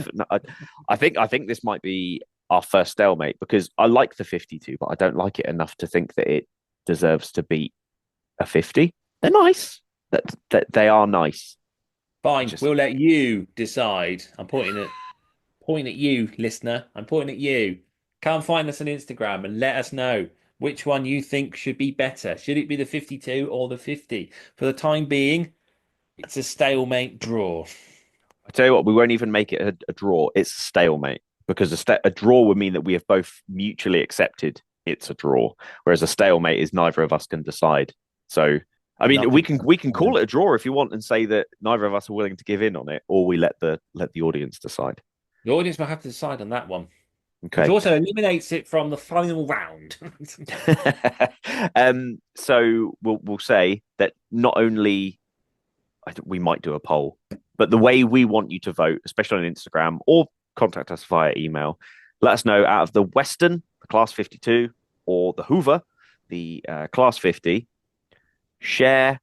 I think this might be our first stalemate because I like the 52, but I don't like it enough to think that it deserves to beat a 50. They're nice. That they are nice. Fine, we'll let you decide. I'm pointing at you, listener. I'm pointing at you. Come find us on Instagram and let us know which one you think should be better. Should it be the 52 or the 50? For the time being, it's a stalemate draw. I tell you what, we won't even make it a draw. It's a stalemate because a draw would mean that we have both mutually accepted it's a draw, whereas a stalemate is neither of us can decide So, I mean, we Nothing. can call it a draw if you want and say that neither of us are willing to give in on it, or we let the audience decide. The audience will have to decide on that one, which Okay. also eliminates it from the final round. So we'll say that not only we might do a poll, but the way we want you to vote, especially on Instagram or contact us via email, let us know out of the Western, the Class 52, or the Hoover, the Class 50. Share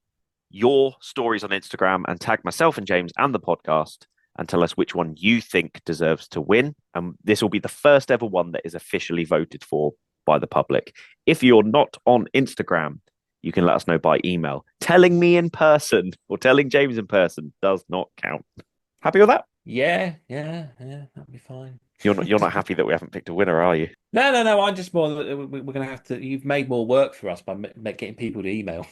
your stories on Instagram and tag myself and James and the podcast and tell us which one you think deserves to win. And this will be the first ever one that is officially voted for by the public. If you're not on Instagram, you can let us know by email. Telling me in person or telling James in person does not count. Happy with that? Yeah, that'll be fine. You're not happy that we haven't picked a winner, are you? No. I'm just more. We're going to have to. You've made more work for us by getting people to email.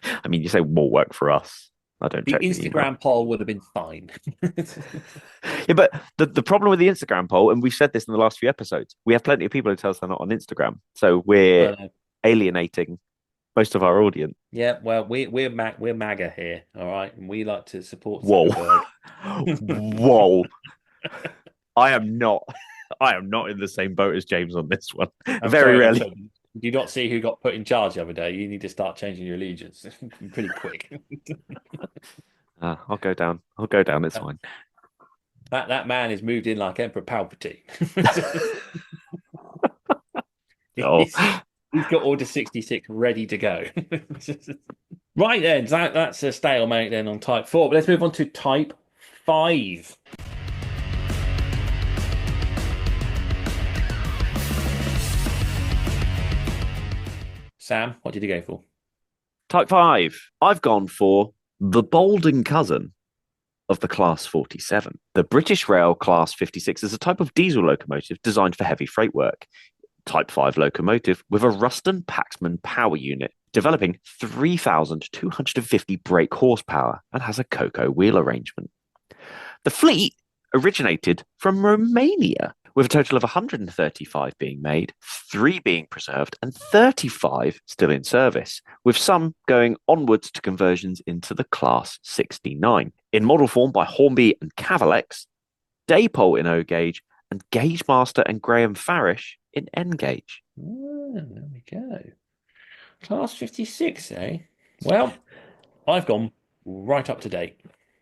I mean, you say more work for us. I don't The check Instagram poll would have been fine. Yeah, but the problem with the Instagram poll, and we've said this in the last few episodes, we have plenty of people who tell us they're not on Instagram, so we're alienating most of our audience. Yeah, well, we're MAGA here, all right, and we like to support Whoa, Zuckerberg. whoa! I am not in the same boat as James on this one. Very rarely. Do you not see who got put in charge the other day? You need to start changing your allegiance pretty quick. I'll go down. It's fine. That man is moved in like Emperor Palpatine. Oh. He's got Order 66 ready to go. Right then, that's a stalemate then on Type 4. But let's move on to Type 5. Sam, what did you go for? Type 5. I've gone for the Bolden cousin of the Class 47. The British Rail Class 56 is a type of diesel locomotive designed for heavy freight work. Type 5 locomotive with a Ruston Paxman power unit, developing 3,250 brake horsepower and has a Coco wheel arrangement. The fleet originated from Romania, with a total of 135 being made, 3 being preserved, and 35 still in service, with some going onwards to conversions into the Class 69. In model form by Hornby and Cavalex, Daypole in O gauge, and Gauge Master and Graham Farish in N gauge. Oh, there we go. Class 56, eh? Well, I've gone right up to date.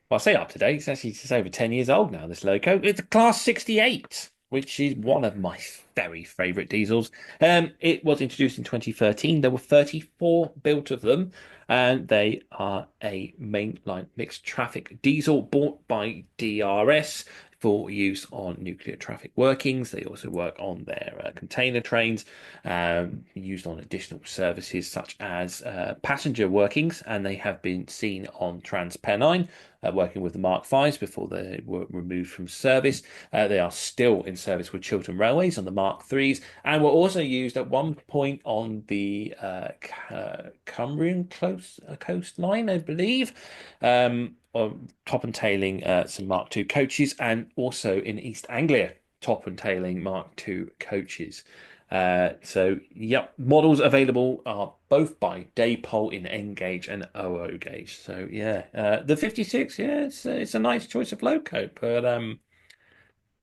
Well, I say up to date, it's actually just over 10 years old now, this loco. It's a Class 68, which is one of my very favourite diesels. It was introduced in 2013. There were 34 built of them, and they are a mainline mixed traffic diesel bought by DRS for use on nuclear traffic workings. They also work on their container trains, used on additional services such as passenger workings, and they have been seen on TransPennine, working with the Mark V's before they were removed from service. They are still in service with Chiltern Railways on the Mark III's, and were also used at one point on the Cumbrian coastline, I believe. Top and tailing some Mark II coaches, and also in East Anglia, top and tailing Mark II coaches. So, yep, models available are both by Daypole in N gauge and OO gauge. So, yeah, the 56, yeah, it's a nice choice of loco, but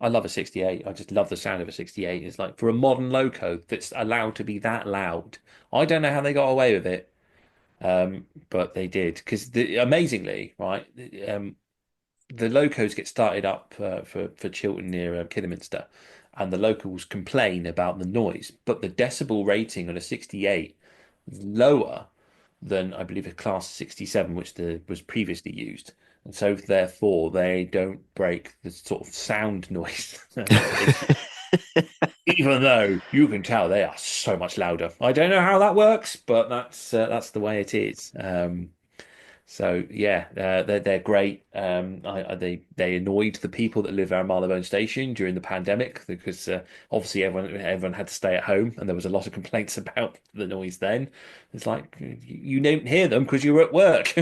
I love a 68. I just love the sound of a 68. It's like for a modern loco that's allowed to be that loud. I don't know how they got away with it. But they did, because amazingly, right, the locos get started up for Chiltern near Kidderminster, and the locals complain about the noise, but the decibel rating on a 68 is lower than, I believe, a Class 67, which was previously used, and so therefore they don't break the sort of sound noise. Even though you can tell they are so much louder. I don't know how that works, but that's the way it is. So yeah, they're great. They annoyed the people that live around Marylebone Station during the pandemic, because obviously everyone had to stay at home, and there was a lot of complaints about the noise. Then it's like you don't hear them because you're at work.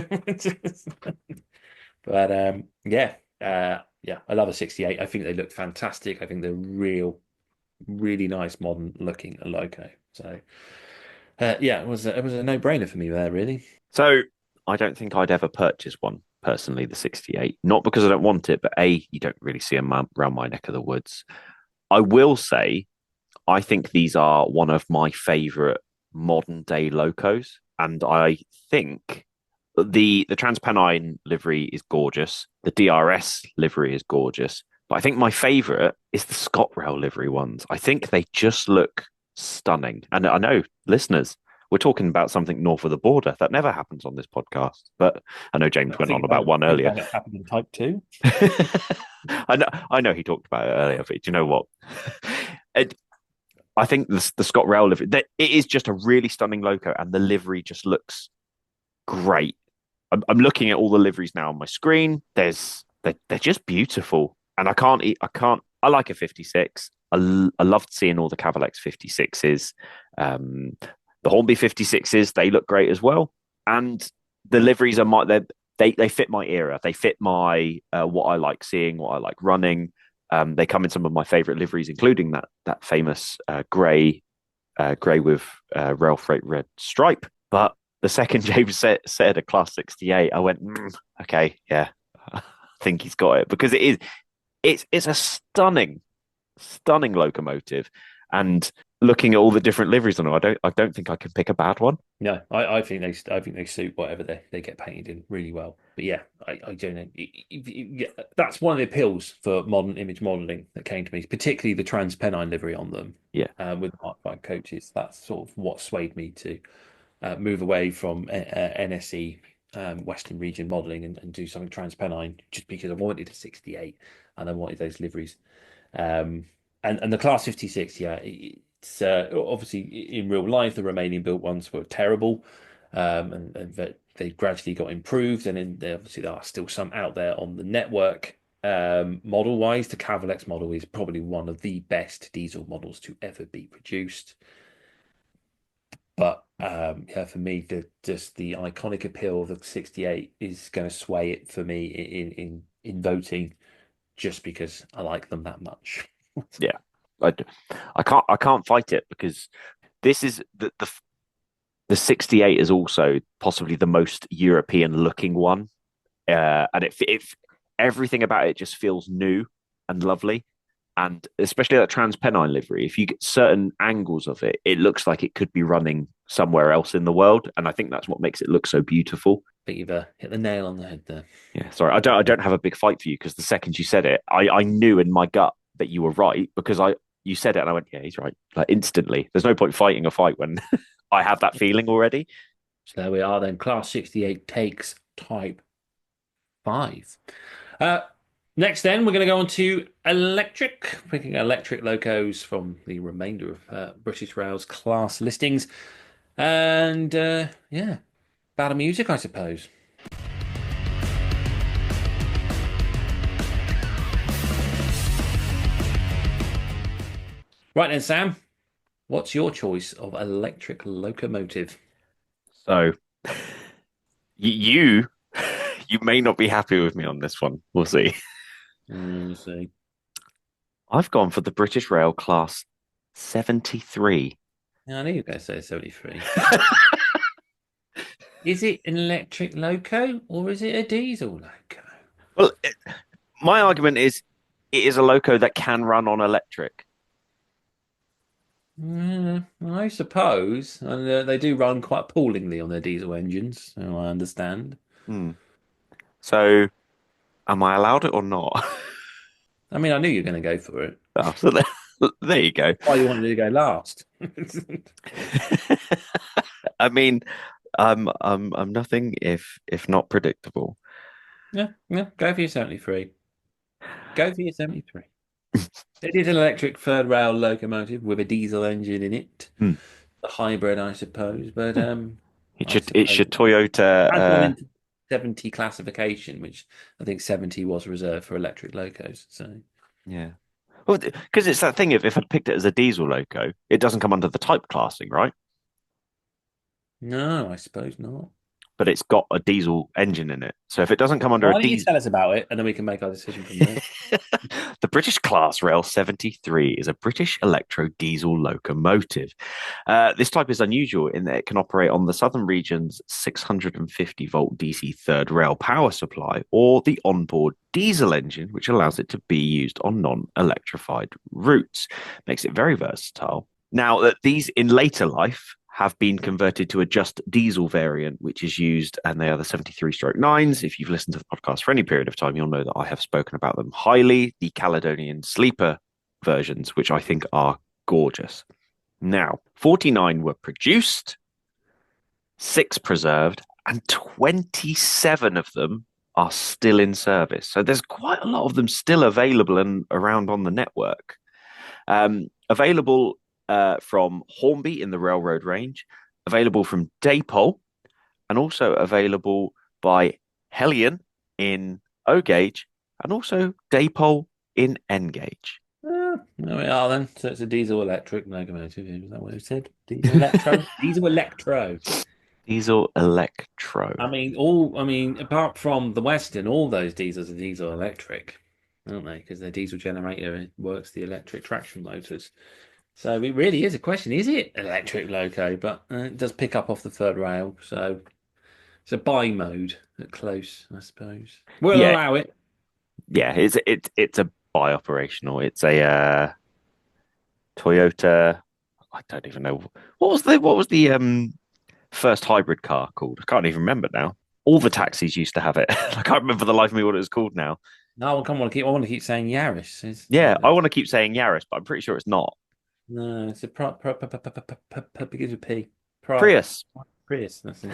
But yeah, I love a 68. I think they look fantastic. I think they're really nice modern looking loco. So Yeah, it was a no-brainer for me there, really. So I don't think I'd ever purchase one personally, the 68. Not because I don't want it, but A, you don't really see them around my neck of the woods. I will say, I think these are one of my favorite modern day locos. And I think the TransPennine livery is gorgeous. The DRS livery is gorgeous. But I think my favorite is the ScotRail livery ones. I think they just look stunning. And I know, listeners, we're talking about something north of the border. That never happens on this podcast. But I know James went on about one earlier. That happened in Type 2. I know he talked about it earlier, but do you know what? I think the ScotRail livery, it is just a really stunning loco, and the livery just looks great. I'm looking at all the liveries now on my screen. They're just beautiful, and I like a 56. I loved seeing all the Cavalex 56s. The Hornby 56s, they look great as well. And the liveries they fit my era. They fit my what I like seeing, what I like running. They come in some of my favorite liveries, including that famous grey with rail freight red stripe. But the second James said a Class 68, I went, okay, yeah, I think he's got it, because it's a stunning locomotive. And looking at all the different liveries on it, I don't think I can pick a bad one. No, I think they suit whatever they get painted in really well. But yeah, I don't know. Yeah, that's one of the appeals for modern image modelling that came to me, particularly the TransPennine livery on them. Yeah, with Mark V coaches, that's sort of what swayed me to move away from NSE Western Region modelling and do something TransPennine, just because I wanted a 68 and I wanted those liveries. And the Class 56, yeah. It's obviously in real life, the Romanian built ones were terrible, and that they gradually got improved. And then obviously there are still some out there on the network. Model wise, the Cavalex model is probably one of the best diesel models to ever be produced. But yeah, for me, just the iconic appeal of the 68 is going to sway it for me in voting, just because I like them that much. Yeah. I can't fight it, because this is the 68 is also possibly the most European looking one, and it everything about it just feels new and lovely, and especially that TransPennine livery. If you get certain angles of it, it looks like it could be running somewhere else in the world, and I think that's what makes it look so beautiful. I think you've hit the nail on the head there. Yeah, sorry, I don't have a big fight for you, because the second you said it, I knew in my gut that you were right, because you said it and I went, yeah, he's right. Like, instantly. There's no point fighting a fight when I have that feeling already. So there we are then. Class 68 takes Type 5. Next then, we're going to go on to electric. Picking electric locos from the remainder of British Rail's class listings. And yeah, battle music, I suppose. Right then, Sam, what's your choice of electric locomotive? So you may not be happy with me on this one. We'll see. We'll see. I've gone for the British Rail Class 73. Yeah, I knew you were going to say 73. Is it an electric loco or is it a diesel loco? Well, my argument is it is a loco that can run on electric. I suppose. And they do run quite appallingly on their diesel engines, so I understand. So, am I allowed it or not? I mean, I knew you were going to go for it. Oh, so there you go. Why you wanted to go last? I mean, I'm nothing if not predictable. Yeah, go for your 73. Go for your 73. It is an electric third rail locomotive with a diesel engine in it. A hybrid, I suppose. But it should Toyota 70 classification, which I think 70 was reserved for electric locos. So yeah. Well, because it's that thing, if I'd picked it as a diesel loco, it doesn't come under the type classing, right? no, I suppose not. but it's got a diesel engine in it. So if it doesn't come under Why a don't you diesel, tell us about it, and then we can make our decision from there. the British Class Rail 73 is a British electro diesel locomotive. This type is unusual in that it can operate on the Southern Region's 650 volt DC third rail power supply or the onboard diesel engine, which allows it to be used on non-electrified routes. Makes it very versatile. Now, that these in later life have been converted to a just diesel variant, which is used, and they are the 73-9s. If you've listened to the podcast for any period of time, you'll know that I have spoken about them highly. The Caledonian Sleeper versions, which I think are gorgeous. Now, 49 were produced, 6 preserved, and 27 of them are still in service. So there's quite a lot of them still available and around on the network. Available from Hornby in the Railroad Range, available from Dapol, and also available by Hellion in O gauge, and also Dapol in N gauge. There we are then. So it's a diesel electric locomotive. Is that what you said? Diesel electro. Diesel electro. Diesel electro. I mean, apart from the Western, all those diesels are diesel electric, aren't they? Because their diesel generator works the electric traction motors. So it really is a question: is it electric loco? But it does pick up off the third rail, so it's a bi-mode at close, I suppose. We'll allow it. Yeah, it's a bi-operational. It's a Toyota. I don't even know what was the first hybrid car called. I can't even remember now. All the taxis used to have it. I can't remember for the life of me what it was called now. No, I want to keep saying Yaris. Yeah, I want to keep saying Yaris, but I'm pretty sure it's not. No, it's a begins with P. Prius. Prius. That's it.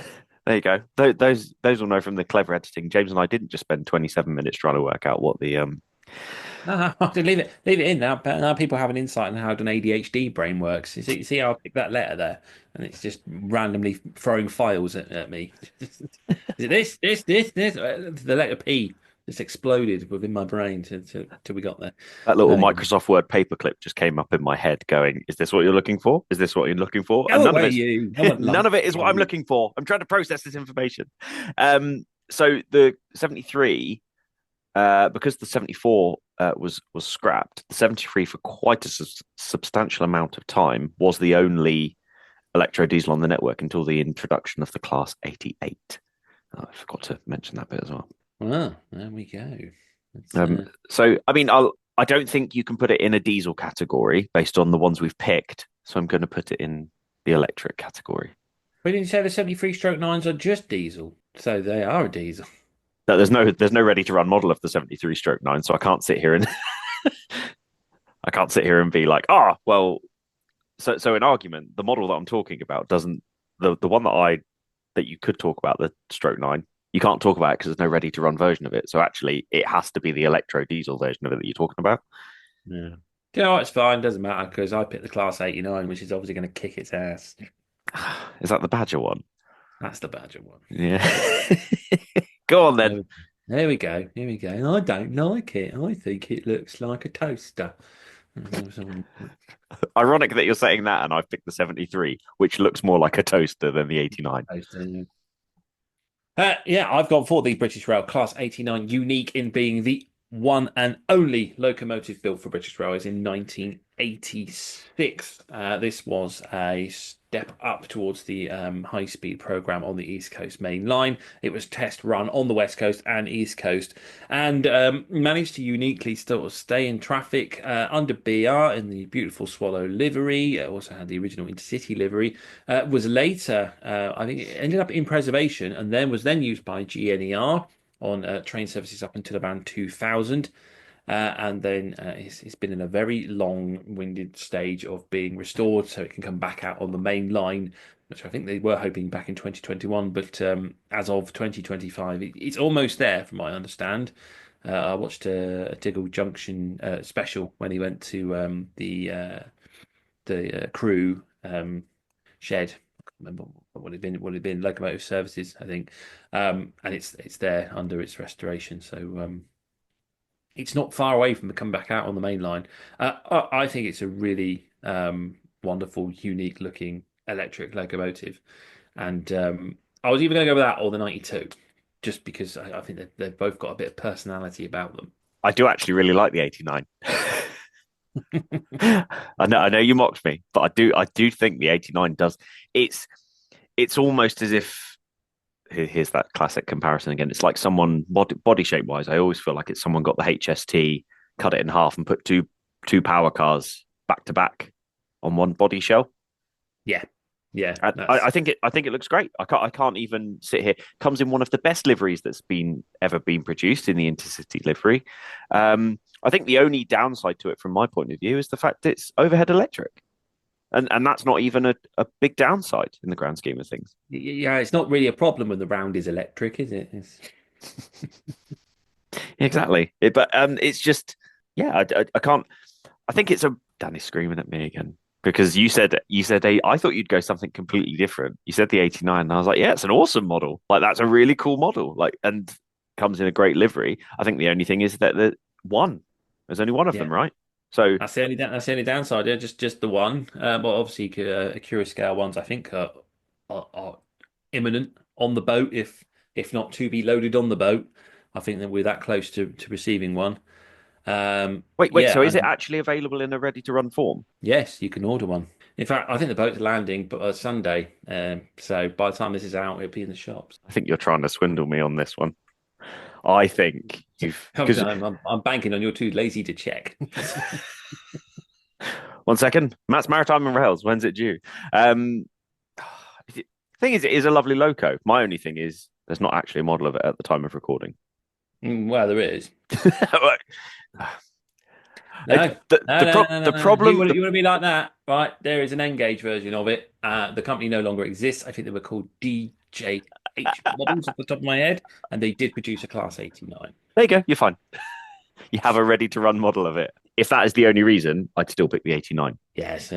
There you go. Those will know from the clever editing. James and I didn't just spend 27 minutes trying to work out what the No, leave it in now. Now people have an insight on how an ADHD brain works. You see how I pick that letter there, and it's just randomly throwing files at me. Is it this? The letter P just exploded within my brain till we got there. That little Microsoft Word paperclip just came up in my head going, is this what you're looking for? Is this what you're looking for? And none of it is what I'm looking for. I'm trying to process this information. So the 73, because the 74 was scrapped, the 73 for quite a substantial amount of time was the only electro diesel on the network until the introduction of the Class 88. I forgot to mention that bit as well. Well, there we go. So, I mean, I don't think you can put it in a diesel category based on the ones we've picked. So I'm going to put it in the electric category. But didn't you say the 73-9s are just diesel? So they are a diesel. No, there's no ready to run model of the 73-9, so I can't sit here and be like, well. So in argument, the model that I'm talking about doesn't the one that you could talk about, the stroke 9. You can't talk about it because there's no ready to run version of it. So actually, it has to be the electro diesel version of it that you're talking about. Yeah. You know, it's fine. Doesn't matter because I picked the Class 89, which is obviously going to kick its ass. Is that the Badger one? That's the Badger one. Yeah. Go on then. There we go. Here we go. And I don't like it. I think it looks like a toaster. Ironic that you're saying that, and I've picked the 73, which looks more like a toaster than the 89. Yeah, I've gone for the British Rail Class 89, unique in being the one and only locomotive built for British Railways in 1986. This was a step up towards the high-speed programme on the East Coast Main Line. It was test run on the West Coast and East Coast and managed to uniquely still stay in traffic under BR in the beautiful Swallow livery. It also had the original Intercity livery. Was later, I think it ended up in preservation and then was used by GNER on train services up until around 2000. And then it's been in a very long-winded stage of being restored so it can come back out on the main line, which I think they were hoping back in 2021. But as of 2025, it's almost there, from what I understand. I watched a Diggle Junction special when he went to the crew shed. I can't remember what it'd been locomotive services, I think, and it's there under its restoration. So it's not far away from the come back out on the main line. I think it's a really wonderful, unique looking electric locomotive, and I was either going to go with that or the 92, just because I think they've both got a bit of personality about them. I do actually really like the 89. I know you mocked me, but I do think the 89 does. It's almost as if here's that classic comparison again. It's like someone body shape wise. I always feel like it's someone got the HST, cut it in half, and put two power cars back to back on one body shell. Yeah, yeah. I think it looks great. I can't even sit here. Comes in one of the best liveries that's ever been produced in the Intercity livery. I think the only downside to it, from my point of view, is the fact that it's overhead electric, and that's not even a big downside in the grand scheme of things. Yeah, it's not really a problem when the round is electric, is it? Exactly. But it's just, yeah, I can't. I think it's a Danny's screaming at me again because you said I thought you'd go something completely different. You said the 89, and I was like, yeah, it's an awesome model. Like that's a really cool model. Like, and comes in a great livery. I think the only thing is that there's only one of them, right? So that's the only downside. Yeah, just the one. But obviously, Curious Scale ones I think are imminent on the boat, if not to be loaded on the boat. I think that we're that close to receiving one. wait. Yeah, So is it actually available in a ready to run form? yes, you can order one. In fact, I think the boat's landing but Sunday. So by the time this is out, it'll be in the shops. I think you're trying to swindle me on this one. I think you've because I'm banking on you're too lazy to check. 1 second, Matt's Maritime and Rails. When's it due? Thing is, it is a lovely loco. My only thing is, there's not actually a model of it at the time of recording. Well, there is. No. The problem. You want to be like that, right? There is an N-Gage version of it. The company no longer exists. I think they were called DJH models off the top of my head, and they did produce a Class 89. There you go. You're fine. You have a ready-to-run model of it. If that is the only reason, I'd still pick the 89. Yes,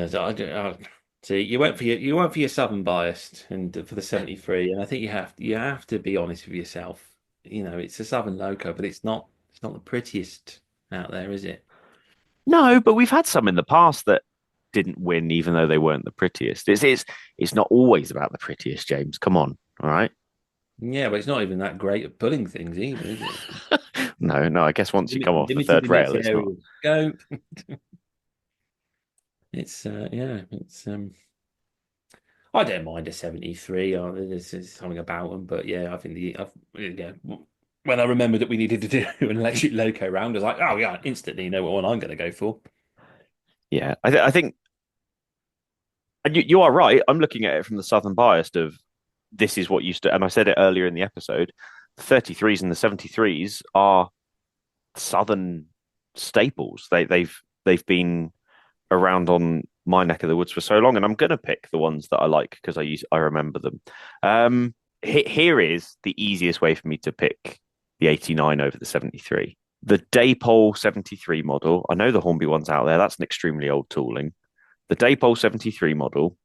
so you went for your Southern biased and for the 73, and I think you have to be honest with yourself. You know, it's a Southern loco, but it's not the prettiest out there, is it? No, but we've had some in the past that didn't win, even though they weren't the prettiest. It's not always about the prettiest, James. Come on, all right. Yeah, but it's not even that great at pulling things either, is it? No. I guess once you come off the third rail, it's not. Go. It's I don't mind a 73. There's something about them, but yeah, I think when I remembered that we needed to do an electric loco round, I was like, oh yeah, instantly know what one I'm going to go for. Yeah, I think, and you are right. I'm looking at it from the Southern biased of this is what used to, and I said it earlier in the episode. The 33s and the 73s are Southern staples. They've been around on my neck of the woods for so long, and I'm going to pick the ones that I like because I remember them. Here is the easiest way for me to pick the 89 over the 73. The Daypole 73 model. I know the Hornby one's out there. That's an extremely old tooling. The Daypole 73 model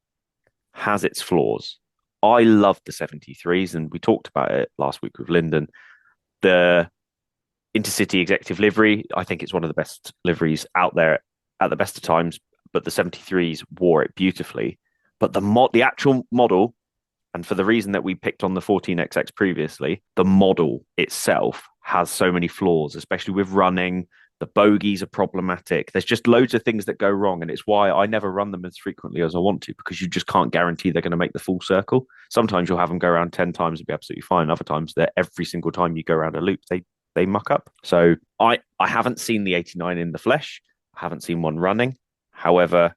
has its flaws. I love the 73s, and we talked about it last week with Lyndon. The Intercity Executive livery, I think it's one of the best liveries out there at the best of times, but the 73s wore it beautifully. But the actual model, and for the reason that we picked on the 14XX previously, the model itself has so many flaws, especially with running. The bogies are problematic. There's just loads of things that go wrong, and it's why I never run them as frequently as I want to, because you just can't guarantee they're going to make the full circle. Sometimes you'll have them go around 10 times and be absolutely fine. Other times, they're every single time you go around a loop, they muck up. So I haven't seen the 89 in the flesh. I haven't seen one running. However,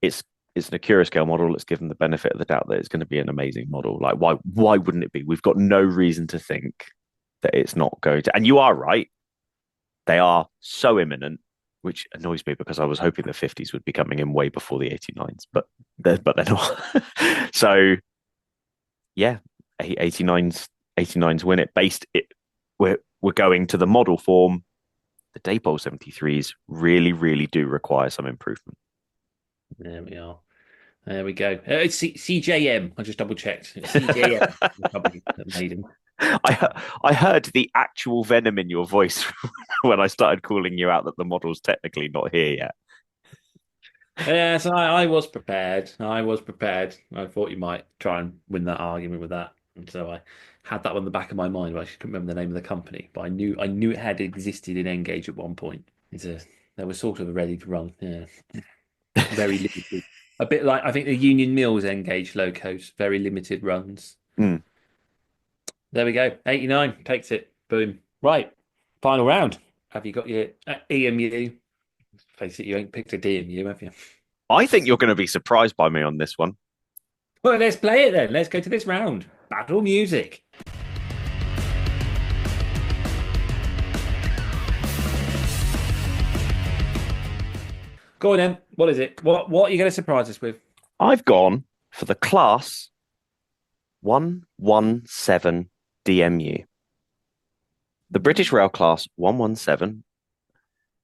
it's an Curious Scale model. Let's give them the benefit of the doubt that it's going to be an amazing model. Like, why wouldn't it be? We've got no reason to think that it's not going to. And you are right. They are so imminent, which annoys me because I was hoping the 50s would be coming in way before the 89s, but they're not. So, yeah, 89s win it. We're going to the model form. The Daypole 73s really, really do require some improvement. There we are. There we go. It's CJM. I just double checked. CJM. Made him. I heard the actual venom in your voice when I started calling you out that the model's technically not here yet. Yeah, so I was prepared. I was prepared. I thought you might try and win that argument with that, and so I had that on the back of my mind. But I actually couldn't remember the name of the company, but I knew it had existed in Engage at one point. They were sort of ready to run. Yeah, very limited. A bit like I think the Union Mills Engage locos, very limited runs. Mm. There we go. 89 takes it. Boom. Right. Final round. Have you got your EMU? Face it, you ain't picked a DMU, have you? I think you're going to be surprised by me on this one. Well, let's play it then. Let's go to this round. Battle music. Go on then. What is it? What are you going to surprise us with? I've gone for the Class 117 DMU. The British Rail Class 117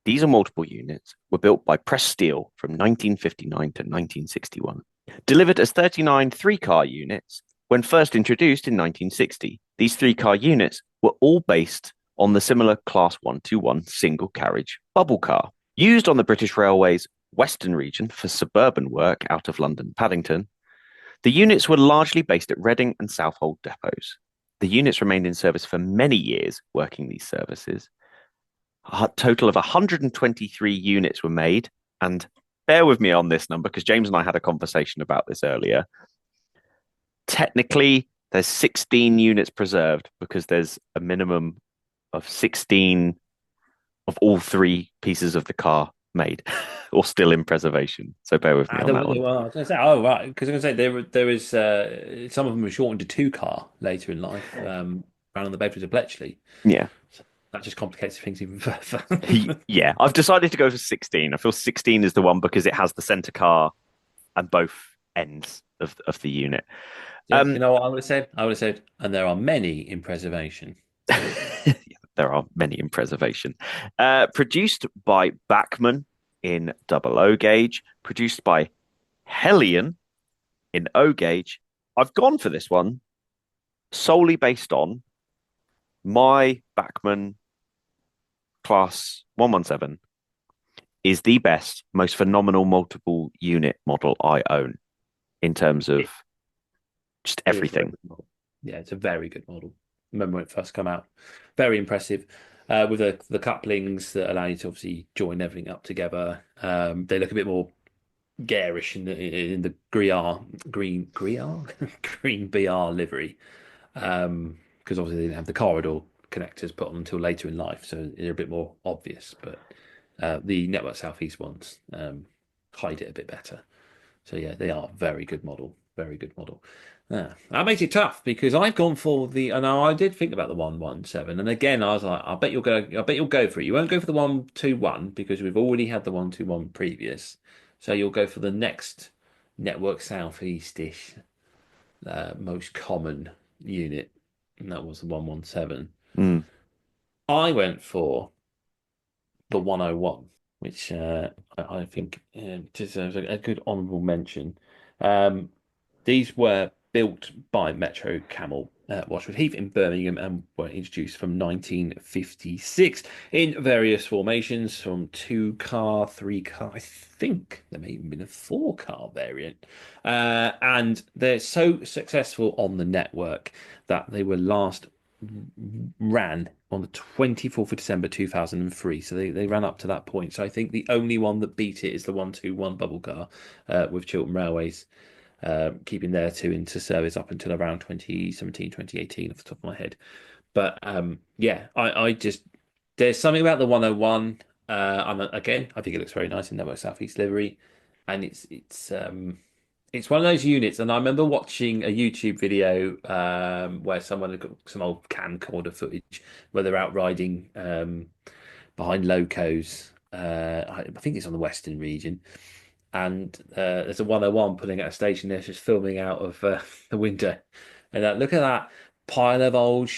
diesel multiple units were built by Press Steel from 1959 to 1961. Delivered as 39 three-car units, when first introduced in 1960, these three-car units were all based on the similar Class 121 single-carriage bubble car. Used on the British Railways Western region for suburban work out of London Paddington, the units were largely based at Reading and Southold depots. The units remained in service for many years, working these services. A total of 123 units were made, and bear with me on this number because James and I had a conversation about this earlier. Technically, there's 16 units preserved because there's a minimum of 16 of all three pieces of the car made or still in preservation. So bear with me on that one. I was going to say, oh, right. Because I was going to say there is some of them were shortened to two-car later in life, around on the Bedford of Bletchley. Yeah. That just complicates things even further. Yeah, I've decided to go for 16. I feel 16 is the one because it has the centre car and both ends of the unit. You know what I would have said? I would have said, and there are many in preservation. There are many in preservation. Produced by Bachmann in double O gauge, produced by Hellion in O gauge. I've gone for this one solely based on my Bachmann Class 117 is the best, most phenomenal multiple unit model I own in terms of just everything. Yeah, it's a very good model. Remember when it first came out? Very impressive. With the couplings that allow you to obviously join everything up together. They look a bit more garish in the green BR livery. Because obviously they didn't have the corridor connectors put on until later in life, so they're a bit more obvious. But the Network Southeast ones hide it a bit better. So yeah, they are very good model. Very good model. That makes it tough because I've gone for and I did think about the 117, and again I was like, I bet you'll go for it. You won't go for the 121 because we've already had the 121 previous. So you'll go for the next Network Southeast-ish most common unit, and that was the 117. I went for the 101, which I think deserves a good honourable mention. These were built by Metro Camel Washwood Heath in Birmingham and were introduced from 1956 in various formations, from 2-car, 3-car. I think there may even been a 4-car variant. And they're so successful on the network that they were last ran on the 24th of December 2003. So they ran up to that point. So I think the only one that beat it is the 121 bubble car with Chiltern Railways. Keeping their two into service up until around 2017, 2018 off the top of my head. But yeah, I just, there's something about the 101. Again, I think it looks very nice in Network Southeast livery. And it's one of those units. And I remember watching a YouTube video where someone had got some old camcorder footage where they're out riding behind locos. I think it's on the Western region. And there's a 101 pulling at a station there, just filming out of the window. And look at that pile of old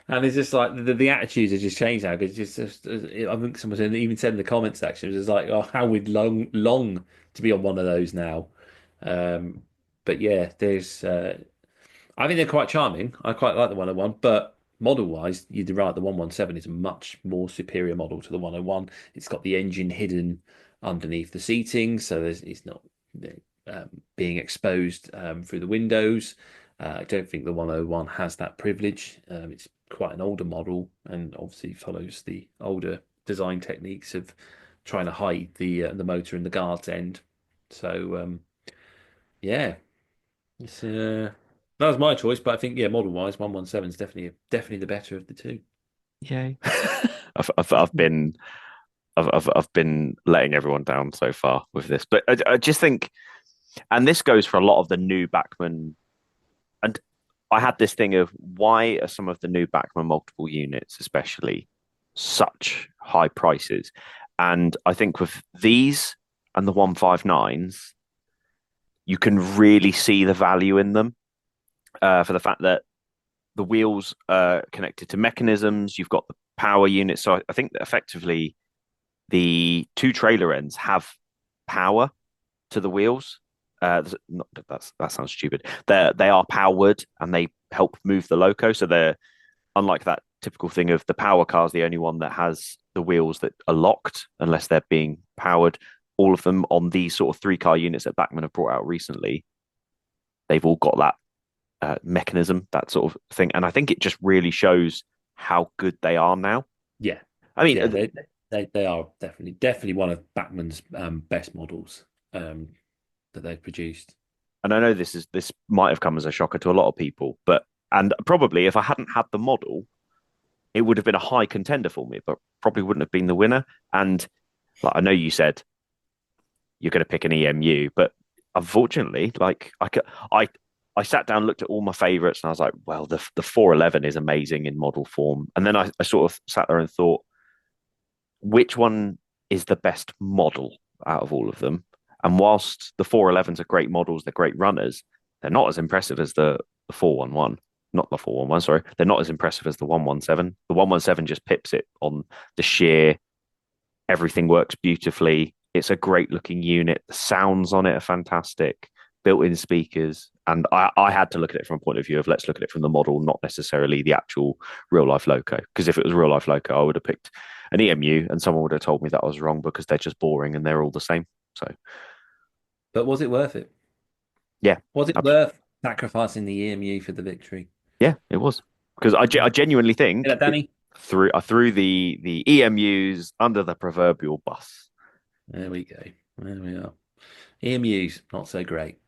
and it's just like the attitudes have just changed now. Because just I think someone even said in the comment section, it was like, oh, how we'd long to be on one of those now. But yeah, there's I think they're quite charming. I quite like the 101, but model-wise, you're right, the 117 is a much more superior model to the 101. It's got the engine hidden underneath the seating, so it's not being exposed through the windows. I don't think the 101 has that privilege. It's quite an older model, and obviously follows the older design techniques of trying to hide the motor in the guard's end. So yeah, it's that was my choice, but I think model wise, 117 is definitely the better of the two. Yay! I've been letting everyone down so far with this, but I just think, and this goes for a lot of the new Bachmann. And I had this thing of, why are some of the new Bachmann multiple units, especially, such high prices? And I think with these and the 159s, you can really see the value in them for the fact that the wheels are connected to mechanisms. You've got the power unit. So I think that effectively the two trailer ends have power to the wheels. That sounds stupid. They are powered and they help move the loco. So they're, unlike that typical thing of the power car's the only one that has the wheels that are locked unless they're being powered. All of them on these sort of 3-car units that Bachmann have brought out recently, they've all got that mechanism, that sort of thing. And I think it just really shows how good they are now. Yeah. I mean, they are definitely one of Bachmann's best models that they've produced. And I know this might have come as a shocker to a lot of people, and probably if I hadn't had the model, it would have been a high contender for me, but probably wouldn't have been the winner. And like, I know you said you're going to pick an EMU, but unfortunately, like I sat down, looked at all my favorites, and I was like, well, the 411 is amazing in model form. And then I sort of sat there and thought, which one is the best model out of all of them? And whilst the 411s are great models, they're great runners, they're not as impressive as the 411. Not the 411, sorry. They're not as impressive as the 117. The 117 just pips it on the sheer, everything works beautifully. It's a great looking unit. The sounds on it are fantastic, built-in speakers. And I had to look at it from a point of view of, let's look at it from the model, not necessarily the actual real-life loco. Because if it was real-life loco, I would have picked an EMU and someone would have told me that I was wrong because they're just boring and they're all the same. So, but was it worth it? Yeah. Was it worth sacrificing the EMU for the victory? Yeah, it was. Because I genuinely think Danny? I threw the EMUs under the proverbial bus. There we go. There we are. EMUs, not so great.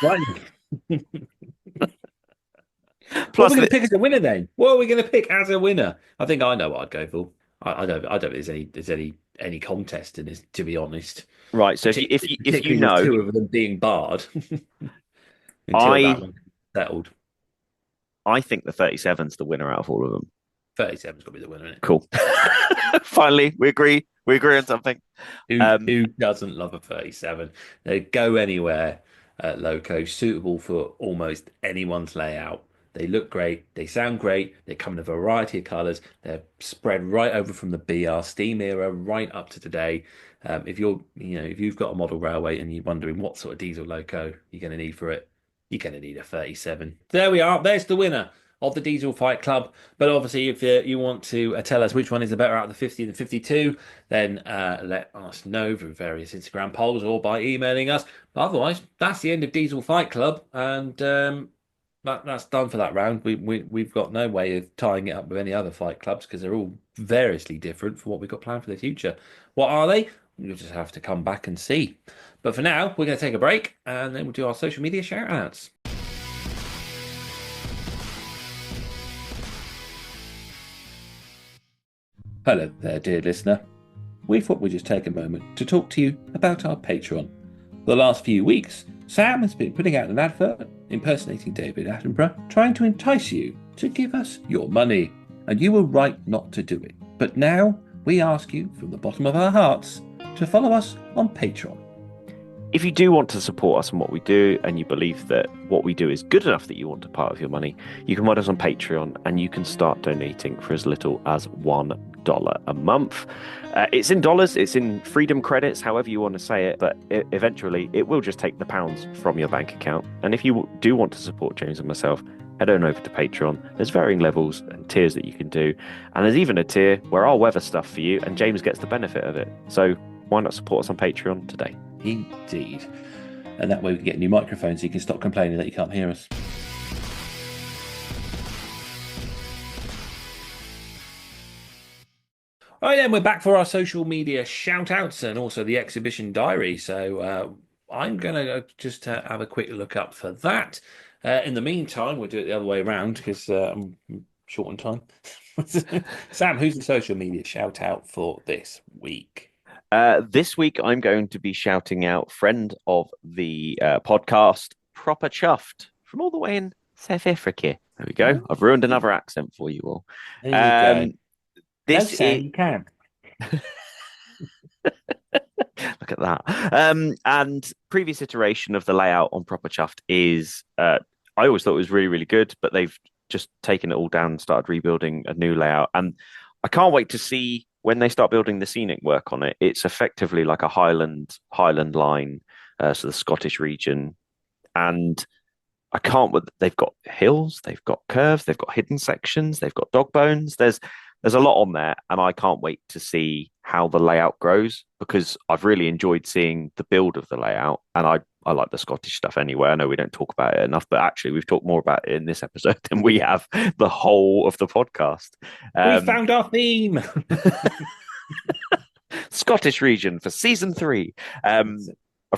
Right. What are we going to pick as a winner then? What are we going to pick as a winner? I think I know what I'd go for. I don't think there's any contest in this, to be honest. Right. So if you know, two of them being barred until that one settled. I think the 37's the winner out of all of them. 37's got to be the winner, isn't it? Cool. Finally, we agree. We agree on something. Who doesn't love a 37? They go anywhere at Loco, suitable for almost anyone's layout. They look great. They sound great. They come in a variety of colours. They're spread right over from the BR steam era right up to today. If you've got a model railway and you're wondering what sort of diesel loco you're going to need for it, you're going to need a 37. There we are. There's the winner of the Diesel Fight Club. But obviously, if you want to tell us which one is the better out of the 50 and the 52, then let us know through various Instagram polls or by emailing us. But otherwise, that's the end of Diesel Fight Club, and that's done for that round. We've got no way of tying it up with any other fight clubs because they're all variously different from what we've got planned for the future. What are they? You'll just have to come back and see. But for now, we're going to take a break, and then we'll do our social media shout-outs. Hello there, dear listener. We thought we'd just take a moment to talk to you about our Patreon. For the last few weeks, Sam has been putting out an advert impersonating David Attenborough, trying to entice you to give us your money. And you were right not to do it. But now we ask you from the bottom of our hearts to follow us on Patreon. If you do want to support us in what we do, and you believe that what we do is good enough that you want a part of your money, you can find us on Patreon, and you can start donating for as little as $1 a month. It's in dollars, it's in freedom credits, however you want to say it, but eventually it will just take the pounds from your bank account. And if you do want to support James and myself, head on over to Patreon. There's varying levels and tiers that you can do, and there's even a tier where I'll weather stuff for you and James gets the benefit of it. So why not support us on Patreon today? Indeed. And that way we can get a new microphone so you can stop complaining that you can't hear us. All right, then we're back for our social media shout outs and also the exhibition diary. So I'm going to just have a quick look up for that. In the meantime, we'll do it the other way around because I'm short on time. Sam, who's the social media shout out for this week? This week, I'm going to be shouting out friend of the podcast, Proper Chuffed, from all the way in South Africa. There we go. I've ruined another accent for you all. There you go. This no, Sam, is... you can. Look at that. And previous iteration of the layout on Proper Chuffed is, I always thought it was really, really good, but they've just taken it all down and started rebuilding a new layout. And I can't wait to see when they start building the scenic work on it. It's effectively like a Highland line, so the Scottish region. And I can't, they've got hills, they've got curves, they've got hidden sections, they've got dog bones. There's a lot on there, and I can't wait to see how the layout grows because I've really enjoyed seeing the build of the layout, and I like the Scottish stuff anyway. I know we don't talk about it enough, but actually we've talked more about it in this episode than we have the whole of the podcast. We found our theme. Scottish region for season 3. I've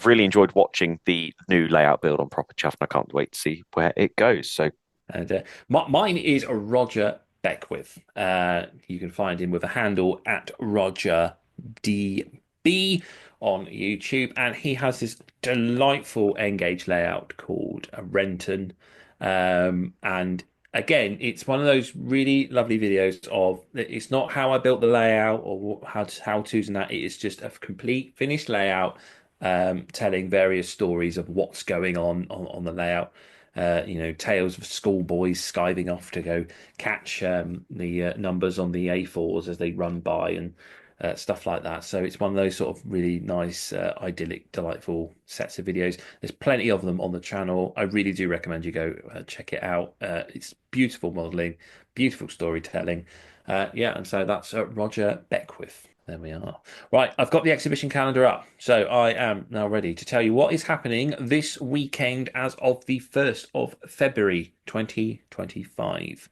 really enjoyed watching the new layout build on Proper Chuff, and I can't wait to see where it goes. So, and mine is Roger Beckwith. You can find him with a handle at Roger DB on YouTube, and he has this delightful Engage layout called Renton. And again, it's one of those really lovely videos of it's not how I built the layout or how to's and that. It is just a complete finished layout, telling various stories of what's going on the layout. Tales of schoolboys skiving off to go catch the numbers on the A4s as they run by and stuff like that. So it's one of those sort of really nice, idyllic, delightful sets of videos. There's plenty of them on the channel. I really do recommend you go check it out. It's beautiful modelling, beautiful storytelling. And so that's Roger Beckwith. There we are. Right, I've got the exhibition calendar up. So I am now ready to tell you what is happening this weekend as of the 1st of February 2025.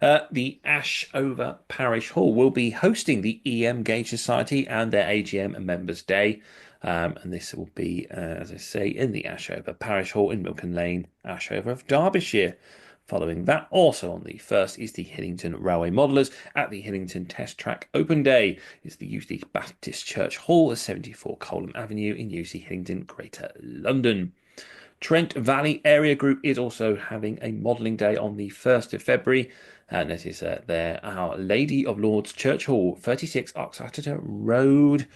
The Ashover Parish Hall will be hosting the EM Gauge Society and their AGM Members Day. And this will be, as I say, in the Ashover Parish Hall in Milton Lane, Ashover of Derbyshire. Following that, also on the 1st is the Hillington Railway Modellers at the Hillington Test Track Open Day. It's the UC Baptist Church Hall at 74 Colham Avenue in UC Hillington, Greater London. Trent Valley Area Group is also having a modelling day on the 1st of February. And this is there, Our Lady of Lords Church Hall, 36 Oxater Road.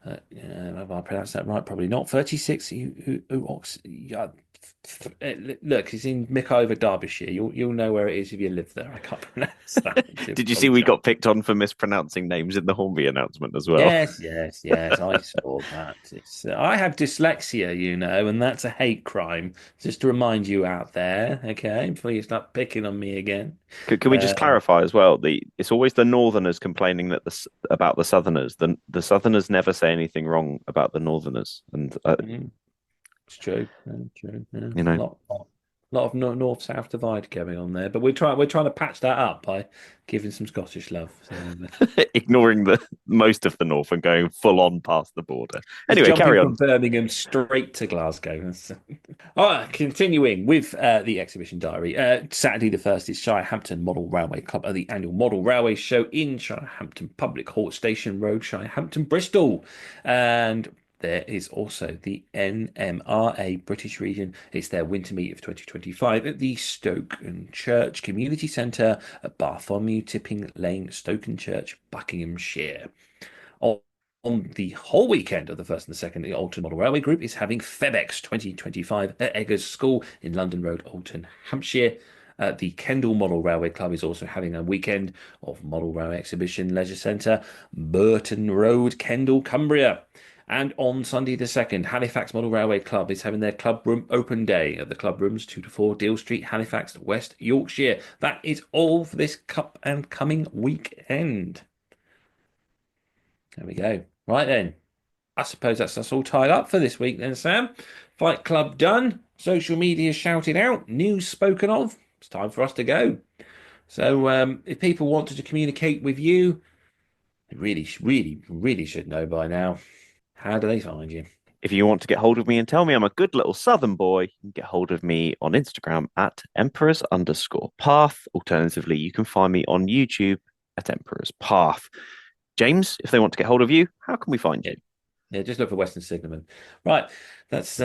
Have I pronounced that right? Probably not. 36 Look, it's in Mickover, Derbyshire. You'll know where it is if you live there. I can't pronounce that. Did you see we got picked on for mispronouncing names in the Hornby announcement as well? Yes. I saw that. I have dyslexia, and that's a hate crime. Just to remind you out there, okay, before you start picking on me again. Can we just clarify as well? It's always the Northerners complaining about the Southerners. The Southerners never say anything wrong about the Northerners, and it's true. Yeah. A lot of north-south divide going on there, but we're trying to patch that up by giving some Scottish love. So, ignoring most of the north and going full on past the border. Anyway, carry on. From Birmingham straight to Glasgow. All right, continuing with the exhibition diary. Saturday the 1st is Shirehampton Model Railway Club at the annual Model Railway Show in Shirehampton Public Hall, Station Road, Shirehampton, Bristol, and there is also the NMRA British region. It's their winter meet of 2025 at the Stokenchurch Community Centre at Bartholomew Tipping Lane, Stokenchurch, Buckinghamshire. On the whole weekend of the 1st and the 2nd, the Alton Model Railway Group is having FebEx 2025 at Eggers School in London Road, Alton, Hampshire. The Kendal Model Railway Club is also having a weekend of Model Railway Exhibition Leisure Centre, Burton Road, Kendal, Cumbria. And on Sunday the 2nd, Halifax Model Railway Club is having their club room open day at the club rooms 2 to 4 Deal Street, Halifax, West Yorkshire. That is all for this cup and coming weekend. There we go. Right then, I suppose that's us all tied up for this week then, Sam. Fight Club done. Social media shouted out. News spoken of. It's time for us to go. So if people wanted to communicate with you, they really should know by now. How do they find you? If you want to get hold of me and tell me I'm a good little Southern boy, you can get hold of me on Instagram at Emperors_Path. Alternatively, you can find me on YouTube at Emperors Path. James, if they want to get hold of you, how can we find you? Yeah, just look for Western Signalman. Right, that's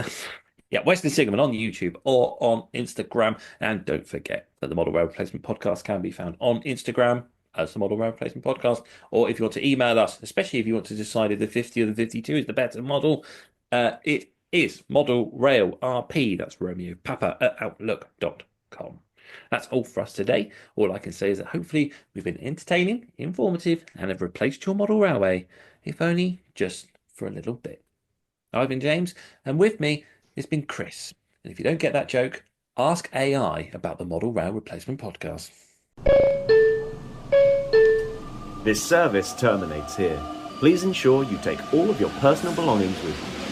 Western Signalman on YouTube or on Instagram. And don't forget that the Model Rail Replacement Podcast can be found on Instagram as the Model Rail Replacement Podcast. Or if you want to email us, especially if you want to decide if the 50 or the 52 is the better model, it is Model Rail RP. That's Romeo Papa at outlook.com. That's all for us today. All I can say is that hopefully we've been entertaining, informative, and have replaced your model railway, if only just for a little bit. I've been James, and with me has been Chris. And if you don't get that joke, ask AI about the Model Rail Replacement Podcast. This service terminates here. Please ensure you take all of your personal belongings with you.